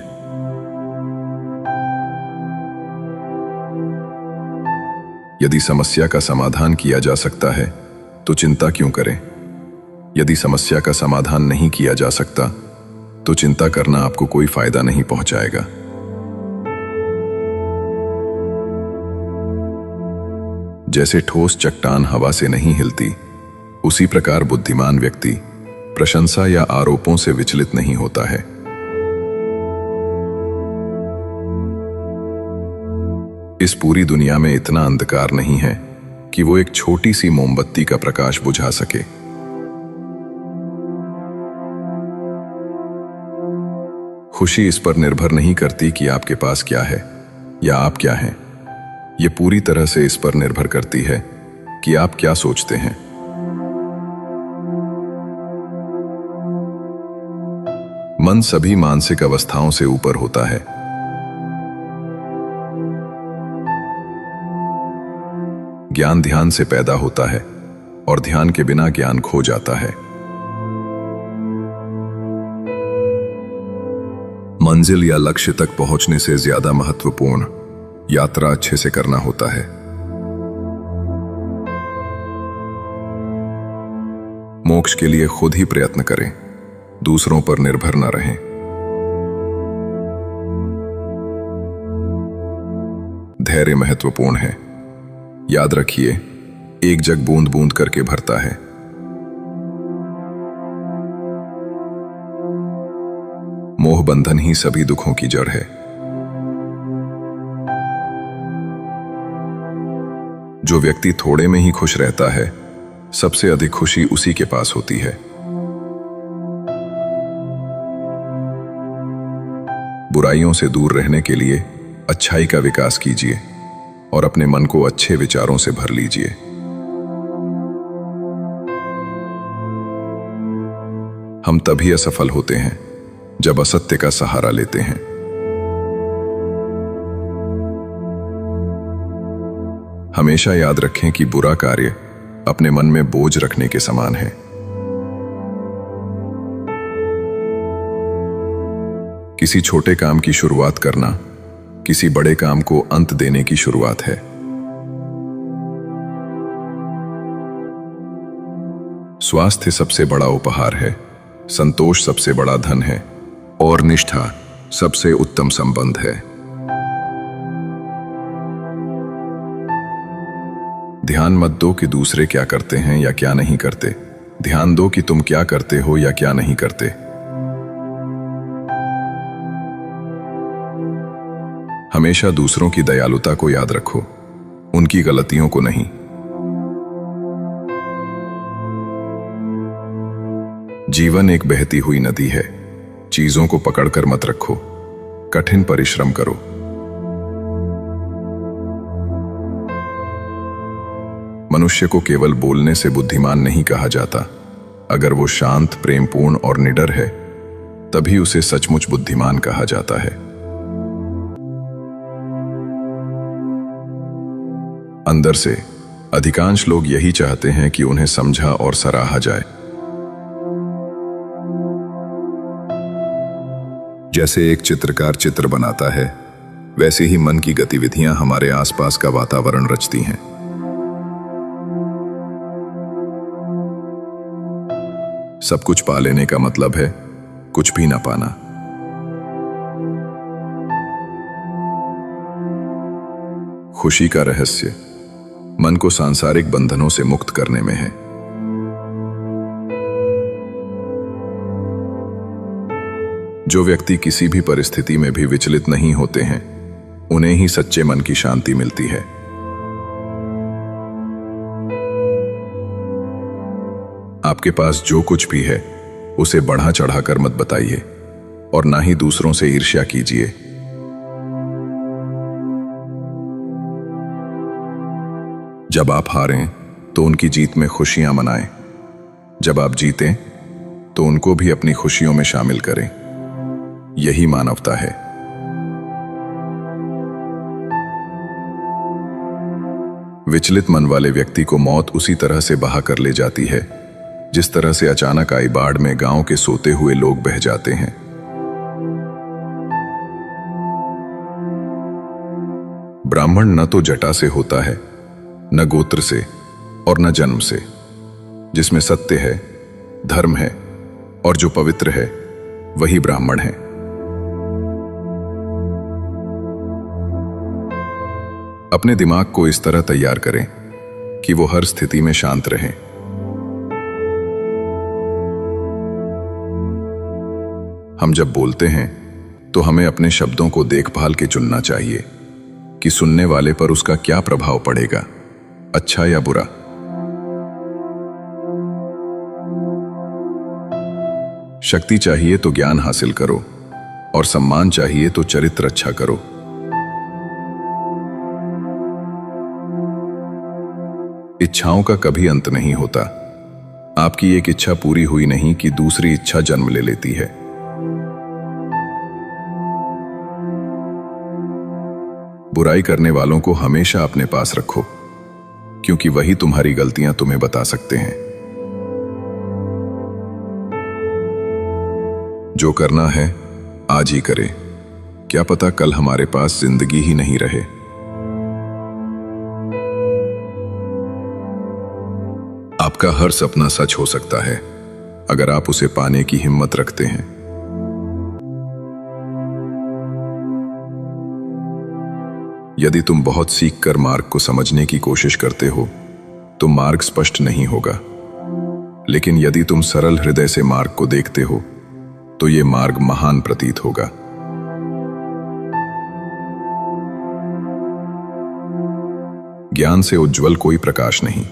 यदि समस्या का समाधान किया जा सकता है तो चिंता क्यों करें? यदि समस्या का समाधान नहीं किया जा सकता तो चिंता करना आपको कोई फायदा नहीं पहुंचाएगा। जैसे ठोस चट्टान हवा से नहीं हिलती, उसी प्रकार बुद्धिमान व्यक्ति प्रशंसा या आरोपों से विचलित नहीं होता है। इस पूरी दुनिया में इतना अंधकार नहीं है कि वो एक छोटी सी मोमबत्ती का प्रकाश बुझा सके। खुशी इस पर निर्भर नहीं करती कि आपके पास क्या है या आप क्या हैं। ये पूरी तरह से इस पर निर्भर करती है कि आप क्या सोचते हैं। मन सभी मानसिक अवस्थाओं से ऊपर होता है। ज्ञान ध्यान से पैदा होता है और ध्यान के बिना ज्ञान खो जाता है। मंजिल या लक्ष्य तक पहुंचने से ज्यादा महत्वपूर्ण यात्रा अच्छे से करना होता है। मोक्ष के लिए खुद ही प्रयत्न करें, दूसरों पर निर्भर न रहें। धैर्य महत्वपूर्ण है। याद रखिए, एक जग बूंद बूंद करके भरता है। मोह बंधन ही सभी दुखों की जड़ है। जो व्यक्ति थोड़े में ही खुश रहता है, सबसे अधिक खुशी उसी के पास होती है। बुराइयों से दूर रहने के लिए अच्छाई का विकास कीजिए और अपने मन को अच्छे विचारों से भर लीजिए। हम तभी असफल होते हैं जब असत्य का सहारा लेते हैं। हमेशा याद रखें कि बुरा कार्य अपने मन में बोझ रखने के समान है। किसी छोटे काम की शुरुआत करना किसी बड़े काम को अंत देने की शुरुआत है। स्वास्थ्य सबसे बड़ा उपहार है, संतोष सबसे बड़ा धन है और निष्ठा सबसे उत्तम संबंध है। ध्यान मत दो कि दूसरे क्या करते हैं या क्या नहीं करते, ध्यान दो कि तुम क्या करते हो या क्या नहीं करते। हमेशा दूसरों की दयालुता को याद रखो, उनकी गलतियों को नहीं। जीवन एक बहती हुई नदी है, चीजों को पकड़कर मत रखो, कठिन परिश्रम करो। मनुष्य को केवल बोलने से बुद्धिमान नहीं कहा जाता। अगर वो शांत, प्रेमपूर्ण और निडर है, तभी उसे सचमुच बुद्धिमान कहा जाता है। अंदर से अधिकांश लोग यही चाहते हैं कि उन्हें समझा और सराहा जाए। जैसे एक चित्रकार चित्र बनाता है, वैसे ही मन की गतिविधियां हमारे आसपास का वातावरण रचती हैं। सब कुछ पा लेने का मतलब है कुछ भी ना पाना। खुशी का रहस्य मन को सांसारिक बंधनों से मुक्त करने में है। जो व्यक्ति किसी भी परिस्थिति में भी विचलित नहीं होते हैं, उन्हें ही सच्चे मन की शांति मिलती है। आपके पास जो कुछ भी है, उसे बढ़ा चढ़ाकर मत बताइए और ना ही दूसरों से ईर्ष्या कीजिए। जब आप हारें तो उनकी जीत में खुशियां मनाएं। जब आप जीतें तो उनको भी अपनी खुशियों में शामिल करें। यही मानवता है। विचलित मन वाले व्यक्ति को मौत उसी तरह से बहा कर ले जाती है जिस तरह से अचानक आई बाढ़ में गांव के सोते हुए लोग बह जाते हैं। ब्राह्मण न तो जटा से होता है, न गोत्र से और न जन्म से। जिसमें सत्य है, धर्म है और जो पवित्र है, वही ब्राह्मण है। अपने दिमाग को इस तरह तैयार करें कि वो हर स्थिति में शांत रहे। हम जब बोलते हैं तो हमें अपने शब्दों को देखभाल के चुनना चाहिए। कि सुनने वाले पर उसका क्या प्रभाव पड़ेगा, अच्छा या बुरा। शक्ति चाहिए तो ज्ञान हासिल करो, और सम्मान चाहिए तो चरित्र अच्छा करो। इच्छाओं का कभी अंत नहीं होता। आपकी एक इच्छा पूरी हुई नहीं कि दूसरी इच्छा जन्म ले लेती है। बुराई करने वालों को हमेशा अपने पास रखो, क्योंकि वही तुम्हारी गलतियां तुम्हें बता सकते हैं। जो करना है आज ही करें, क्या पता कल हमारे पास जिंदगी ही नहीं रहे। आपका हर सपना सच हो सकता है अगर आप उसे पाने की हिम्मत रखते हैं। यदि तुम बहुत सीख कर मार्ग को समझने की कोशिश करते हो तो मार्ग स्पष्ट नहीं होगा, लेकिन यदि तुम सरल हृदय से मार्ग को देखते हो तो ये मार्ग महान प्रतीत होगा। ज्ञान से उज्जवल कोई प्रकाश नहीं,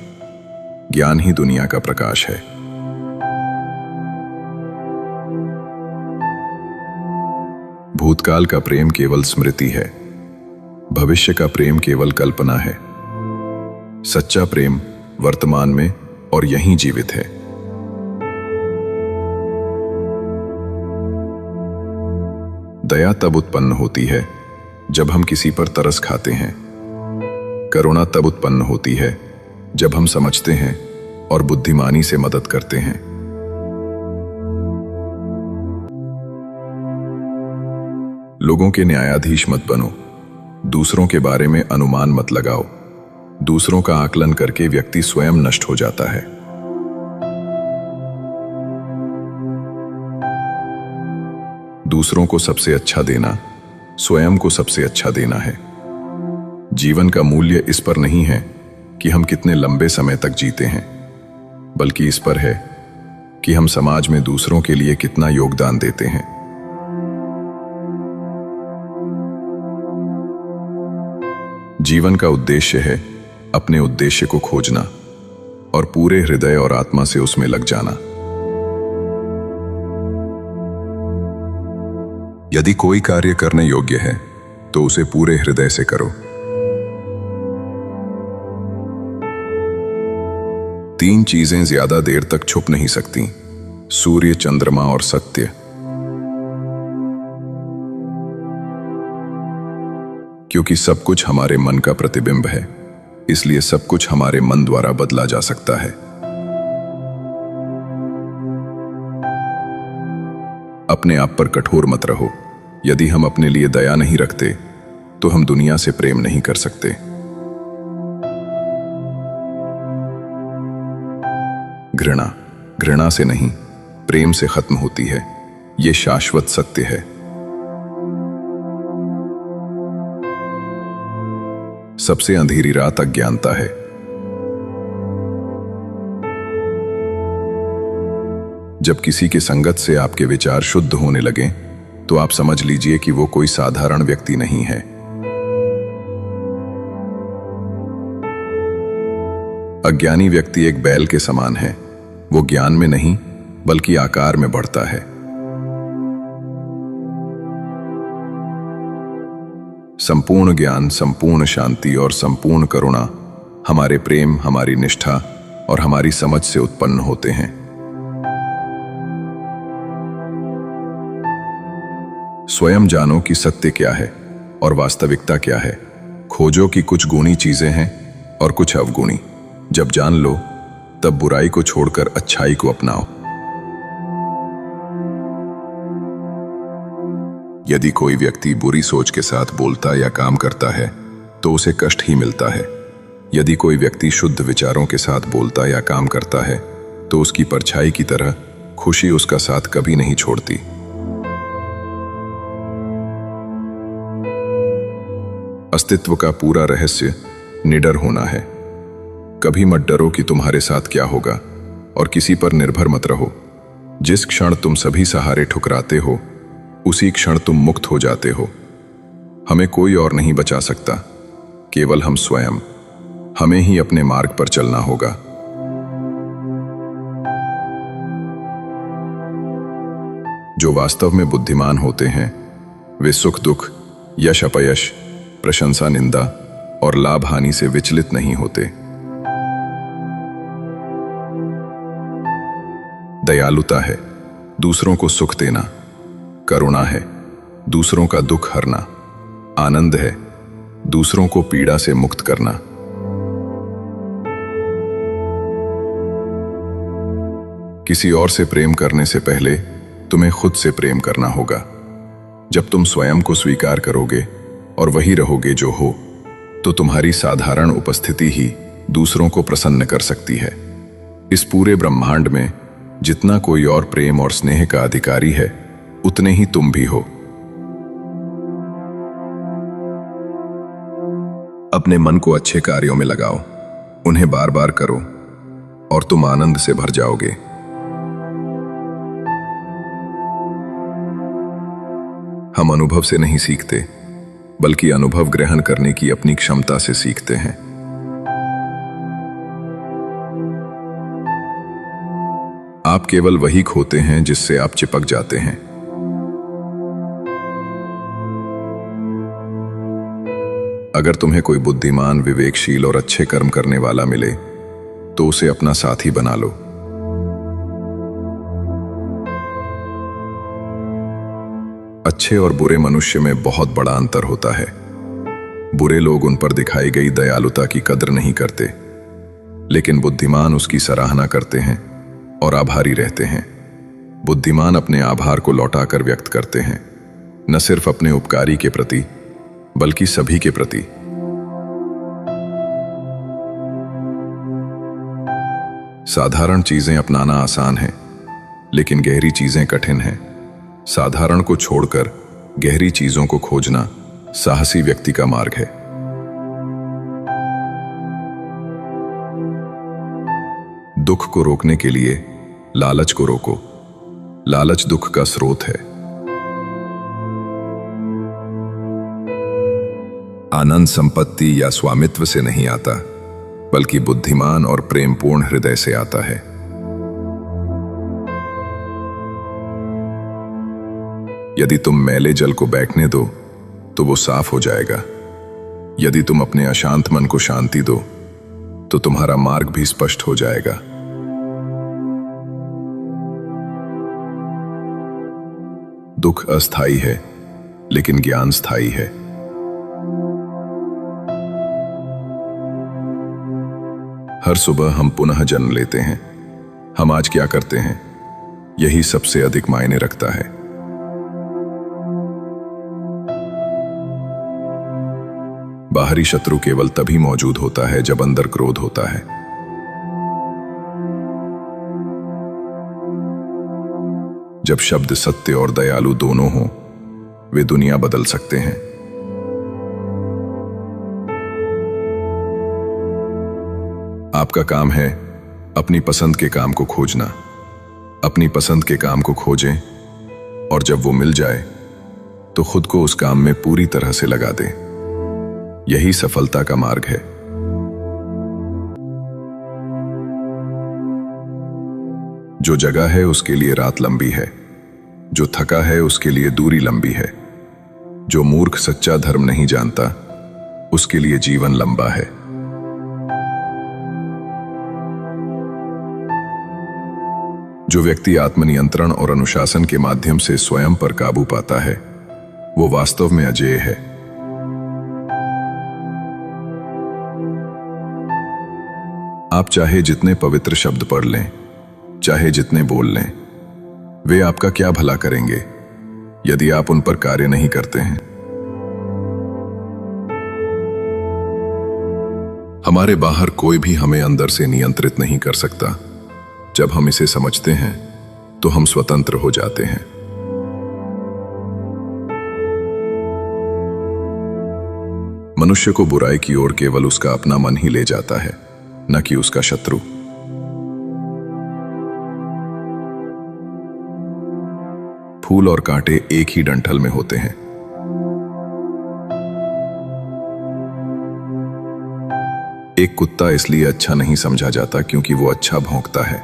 ज्ञान ही दुनिया का प्रकाश है। भूतकाल का प्रेम केवल स्मृति है, भविष्य का प्रेम केवल कल्पना है। सच्चा प्रेम वर्तमान में और यहीं जीवित है। दया तब उत्पन्न होती है जब हम किसी पर तरस खाते हैं। करुणा तब उत्पन्न होती है जब हम समझते हैं और बुद्धिमानी से मदद करते हैं। लोगों के न्यायाधीश मत बनो, दूसरों के बारे में अनुमान मत लगाओ। दूसरों का आकलन करके व्यक्ति स्वयं नष्ट हो जाता है। दूसरों को सबसे अच्छा देना स्वयं को सबसे अच्छा देना है। जीवन का मूल्य इस पर नहीं है कि हम कितने लंबे समय तक जीते हैं, बल्कि इस पर है कि हम समाज में दूसरों के लिए कितना योगदान देते हैं। जीवन का उद्देश्य है अपने उद्देश्य को खोजना और पूरे हृदय और आत्मा से उसमें लग जाना। यदि कोई कार्य करने योग्य है तो उसे पूरे हृदय से करो। तीन चीजें ज्यादा देर तक छुप नहीं सकती: सूर्य, चंद्रमा और सत्य। क्योंकि सब कुछ हमारे मन का प्रतिबिंब है, इसलिए सब कुछ हमारे मन द्वारा बदला जा सकता है। अपने आप पर कठोर मत रहो। यदि हम अपने लिए दया नहीं रखते तो हम दुनिया से प्रेम नहीं कर सकते। घृणा से नहीं, प्रेम से खत्म होती है। यह शाश्वत सत्य है। सबसे अंधेरी रात अज्ञानता है। जब किसी की संगत से आपके विचार शुद्ध होने लगे तो आप समझ लीजिए कि वो कोई साधारण व्यक्ति नहीं है। अज्ञानी व्यक्ति एक बैल के समान है। वो ज्ञान में नहीं बल्कि आकार में बढ़ता है। संपूर्ण ज्ञान, संपूर्ण शांति और संपूर्ण करुणा हमारे प्रेम, हमारी निष्ठा और हमारी समझ से उत्पन्न होते हैं। स्वयं जानो कि सत्य क्या है और वास्तविकता क्या है। खोजो कि कुछ गुणी चीजें हैं और कुछ अवगुणी। जब जान लो तब बुराई को छोड़कर अच्छाई को अपनाओ। यदि कोई व्यक्ति बुरी सोच के साथ बोलता या काम करता है तो उसे कष्ट ही मिलता है। यदि कोई व्यक्ति शुद्ध विचारों के साथ बोलता या काम करता है तो उसकी परछाई की तरह खुशी उसका साथ कभी नहीं छोड़ती। अस्तित्व का पूरा रहस्य निडर होना है। कभी मत डरो कि तुम्हारे साथ क्या होगा और किसी पर निर्भर मत रहो। जिस क्षण तुम सभी सहारे ठुकराते हो उसी क्षण तुम मुक्त हो जाते हो। हमें कोई और नहीं बचा सकता, केवल हम स्वयं। हमें ही अपने मार्ग पर चलना होगा। जो वास्तव में बुद्धिमान होते हैं वे सुख दुख, यश अपयश, प्रशंसा निंदा और लाभ हानि से विचलित नहीं होते। दयालुता है दूसरों को सुख देना, करुणा है दूसरों का दुख हरना, आनंद है दूसरों को पीड़ा से मुक्त करना। किसी और से प्रेम करने से पहले तुम्हें खुद से प्रेम करना होगा। जब तुम स्वयं को स्वीकार करोगे और वही रहोगे जो हो, तो तुम्हारी साधारण उपस्थिति ही दूसरों को प्रसन्न कर सकती है। इस पूरे ब्रह्मांड में जितना कोई और प्रेम और स्नेह का अधिकारी है, उतने ही तुम भी हो। अपने मन को अच्छे कार्यों में लगाओ, उन्हें बार बार करो और तुम आनंद से भर जाओगे। हम अनुभव से नहीं सीखते, बल्कि अनुभव ग्रहण करने की अपनी क्षमता से सीखते हैं। आप केवल वही खोते हैं जिससे आप चिपक जाते हैं। अगर तुम्हें कोई बुद्धिमान, विवेकशील और अच्छे कर्म करने वाला मिले तो उसे अपना साथी बना लो। अच्छे और बुरे मनुष्य में बहुत बड़ा अंतर होता है। बुरे लोग उन पर दिखाई गई दयालुता की कद्र नहीं करते, लेकिन बुद्धिमान उसकी सराहना करते हैं और आभारी रहते हैं। बुद्धिमान अपने आभार को लौटाकर व्यक्त करते हैं, न सिर्फ अपने उपकारी के प्रति बल्कि सभी के प्रति। साधारण चीजें अपनाना आसान है, लेकिन गहरी चीजें कठिन हैं। साधारण को छोड़कर गहरी चीजों को खोजना साहसी व्यक्ति का मार्ग है। दुख को रोकने के लिए लालच को रोको। लालच दुख का स्रोत है। आनंद संपत्ति या स्वामित्व से नहीं आता, बल्कि बुद्धिमान और प्रेमपूर्ण हृदय से आता है। यदि तुम मैले जल को बैठने दो तो वो साफ हो जाएगा। यदि तुम अपने अशांत मन को शांति दो तो तुम्हारा मार्ग भी स्पष्ट हो जाएगा। दुख अस्थायी है, लेकिन ज्ञान स्थायी है। हर सुबह हम पुनः जन्म लेते हैं। हम आज क्या करते हैं, यही सबसे अधिक मायने रखता है। बाहरी शत्रु केवल तभी मौजूद होता है जब अंदर क्रोध होता है। जब शब्द सत्य और दयालु दोनों हों, वे दुनिया बदल सकते हैं। आपका काम है अपनी पसंद के काम को खोजना। अपनी पसंद के काम को खोजें और जब वो मिल जाए तो खुद को उस काम में पूरी तरह से लगा दें। यही सफलता का मार्ग है। जो जगा है उसके लिए रात लंबी है, जो थका है उसके लिए दूरी लंबी है। जो मूर्ख सच्चा धर्म नहीं जानता, उसके लिए जीवन लंबा है। जो व्यक्ति आत्मनियंत्रण और अनुशासन के माध्यम से स्वयं पर काबू पाता है, वो वास्तव में अजेय है। आप चाहे जितने पवित्र शब्द पढ़ लें, चाहे जितने बोल लें, वे आपका क्या भला करेंगे यदि आप उन पर कार्य नहीं करते हैं। हमारे बाहर कोई भी हमें अंदर से नियंत्रित नहीं कर सकता। जब हम इसे समझते हैं तो हम स्वतंत्र हो जाते हैं। मनुष्य को बुराई की ओर केवल उसका अपना मन ही ले जाता है, न कि उसका शत्रु। फूल और कांटे एक ही डंठल में होते हैं। एक कुत्ता इसलिए अच्छा नहीं समझा जाता क्योंकि वो अच्छा भौंकता है।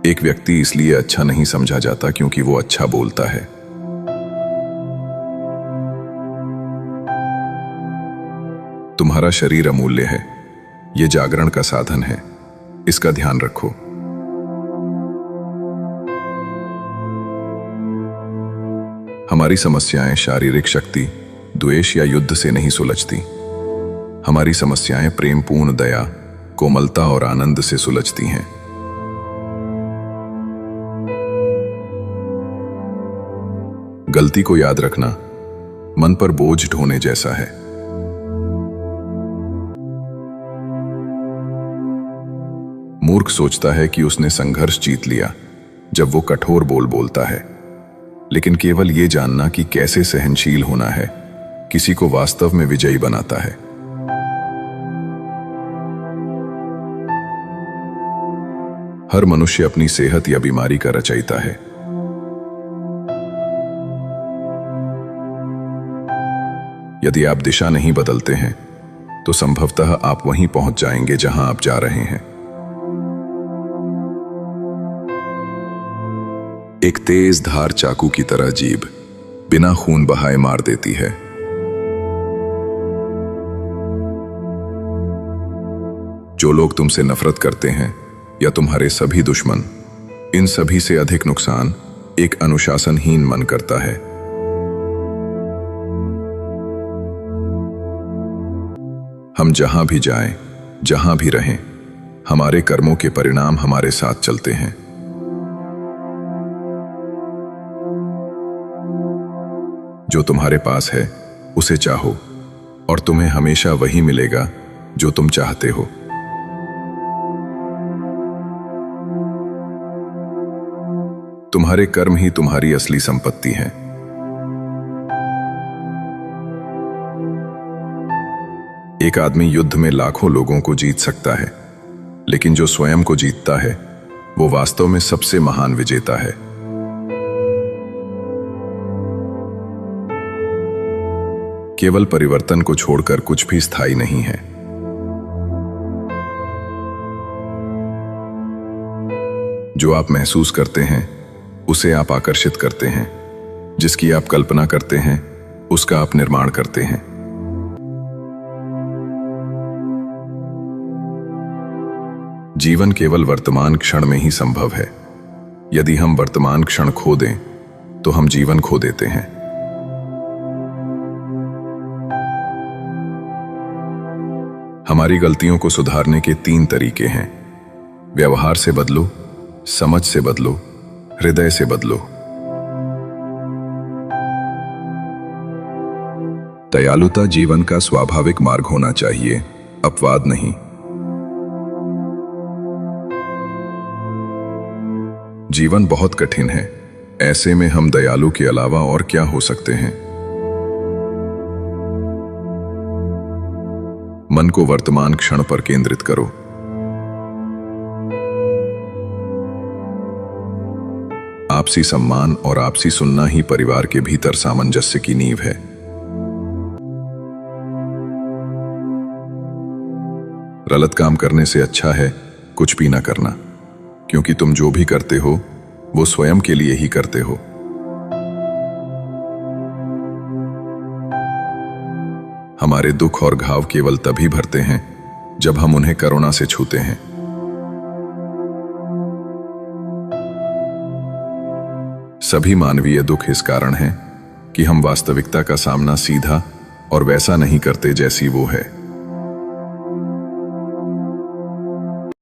एक व्यक्ति इसलिए अच्छा नहीं समझा जाता क्योंकि वो अच्छा बोलता है। तुम्हारा शरीर अमूल्य है, ये जागरण का साधन है, इसका ध्यान रखो। हमारी समस्याएं शारीरिक शक्ति, द्वेष या युद्ध से नहीं सुलझती। हमारी समस्याएं प्रेमपूर्ण दया, कोमलता और आनंद से सुलझती हैं। गलती को याद रखना मन पर बोझ ढोने जैसा है। मूर्ख सोचता है कि उसने संघर्ष जीत लिया जब वो कठोर बोल बोलता है, लेकिन केवल ये जानना कि कैसे सहनशील होना है किसी को वास्तव में विजयी बनाता है। हर मनुष्य अपनी सेहत या बीमारी का रचयिता है। यदि आप दिशा नहीं बदलते हैं तो संभवतः आप वहीं पहुंच जाएंगे जहां आप जा रहे हैं। एक तेज धार चाकू की तरह जीभ बिना खून बहाए मार देती है। जो लोग तुमसे नफरत करते हैं या तुम्हारे सभी दुश्मन, इन सभी से अधिक नुकसान एक अनुशासनहीन मन करता है। हम जहां भी जाएं, जहां भी रहें, हमारे कर्मों के परिणाम हमारे साथ चलते हैं। जो तुम्हारे पास है उसे चाहो और तुम्हें हमेशा वही मिलेगा जो तुम चाहते हो। तुम्हारे कर्म ही तुम्हारी असली संपत्ति हैं। एक आदमी युद्ध में लाखों लोगों को जीत सकता है, लेकिन जो स्वयं को जीतता है वो वास्तव में सबसे महान विजेता है। केवल परिवर्तन को छोड़कर कुछ भी स्थायी नहीं है। जो आप महसूस करते हैं उसे आप आकर्षित करते हैं। जिसकी आप कल्पना करते हैं उसका आप निर्माण करते हैं। जीवन केवल वर्तमान क्षण में ही संभव है। यदि हम वर्तमान क्षण खो दें तो हम जीवन खो देते हैं। हमारी गलतियों को सुधारने के 3 तरीके हैं। व्यवहार से बदलो, समझ से बदलो, हृदय से बदलो। दयालुता जीवन का स्वाभाविक मार्ग होना चाहिए, अपवाद नहीं। जीवन बहुत कठिन है, ऐसे में हम दयालु के अलावा और क्या हो सकते हैं। मन को वर्तमान क्षण पर केंद्रित करो। आपसी सम्मान और आपसी सुनना ही परिवार के भीतर सामंजस्य की नींव है। गलत काम करने से अच्छा है कुछ भी ना करना, क्योंकि तुम जो भी करते हो वो स्वयं के लिए ही करते हो। हमारे दुख और घाव केवल तभी भरते हैं जब हम उन्हें करुणा से छूते हैं। सभी मानवीय दुख इस कारण है कि हम वास्तविकता का सामना सीधा और वैसा नहीं करते जैसी वो है।